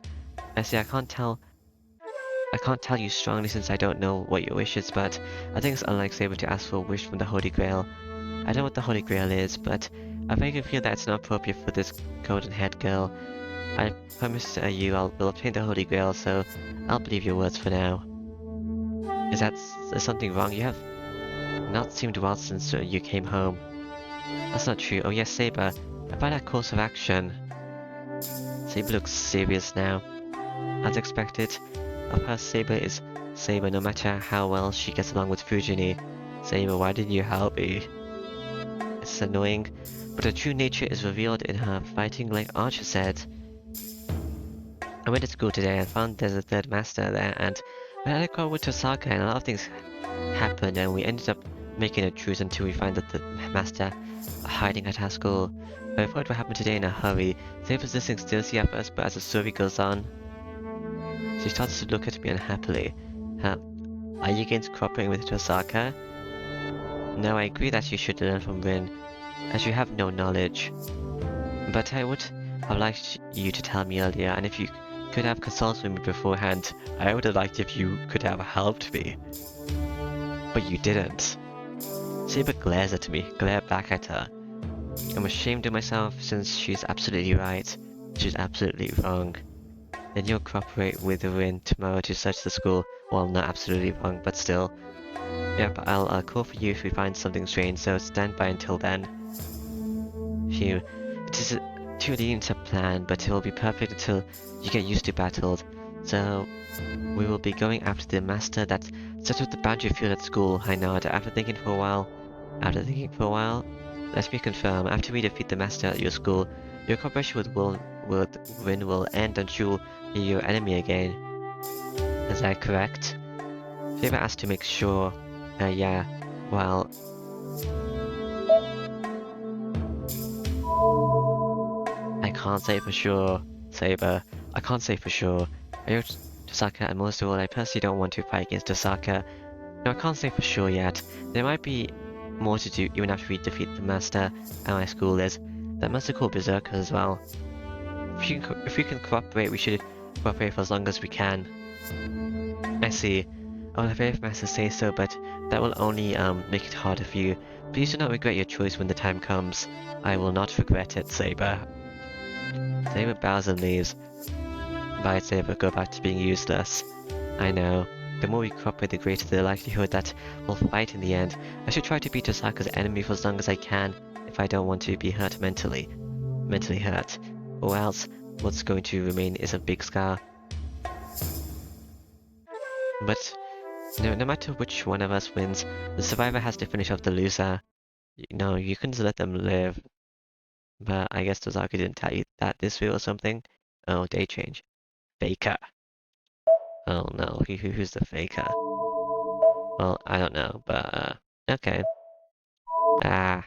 I see, I can't tell you strongly since I don't know what your wish is, but I think it's unlike Saber to ask for a wish from the Holy Grail. I don't know what the Holy Grail is, but I vaguely feel that it's not appropriate for this golden-haired girl. I promise you will obtain the Holy Grail, so I'll believe your words for now. Is something wrong? You have not seemed well since you came home. That's not true. Oh yes, Saber. About that course of action. Saber looks serious now. As expected, of her Saber is Saber no matter how well she gets along with Fujini. Saber, why didn't you help me? It's annoying, but her true nature is revealed in her fighting like Archer said. I went to school today and found there's a third master there, and we had a call with Tosaka and a lot of things happened and we ended up making a truce until we find that the master hiding at our school. I reported what happened today in a hurry. Saber's listening seriously at first, but as the story goes on, she starts to look at me unhappily. Are you against cooperating with Tosaka? No, I agree that you should learn from Rin, as you have no knowledge. But I would have liked you to tell me earlier, and if you could have consulted with me beforehand, I would have liked if you could have helped me. But you didn't. Saber glares at me, glare back at her. I'm ashamed of myself since she's absolutely right. She's absolutely wrong. Then you'll cooperate with Rin tomorrow to search the school. Well, not absolutely wrong, but still. Yep, I'll call for you if we find something strange, so stand by until then. Phew. It is too lean to plan, but it will be perfect until you get used to battles. So, we will be going after the master that set up the boundary field at school. I nod. After thinking for a while, let me confirm. After we defeat the master at your school, your cooperation with Rin will end and you'll be your enemy again. Is that correct? Saber asked to make sure. Yeah. Well, I can't say for sure, Saber. I can't say for sure. I wrote Tosaka, and most of all, I personally don't want to fight against Tosaka. No, I can't say for sure yet. There might be more to do even after we defeat the master at my school. There's that master called Berserker as well. If we can cooperate, we should cooperate for as long as we can. I see. I will have every master say so, but that will only make it harder for you. Please do not regret your choice when the time comes. I will not regret it, Saber. Saber bows and leaves. Right, Saber, go back to being useless. I know. The more we cooperate, the greater the likelihood that we'll fight in the end. I should try to beat Tosaka's enemy for as long as I can, if I don't want to be hurt mentally hurt. Or else, what's going to remain is a big scar. But, no matter which one of us wins, the survivor has to finish off the loser. No, you can just let them live. But I guess Tosaka didn't tell you that this way or something. Oh, day change. Faker. Oh no, who's the faker? Well, I don't know, but okay. Ah.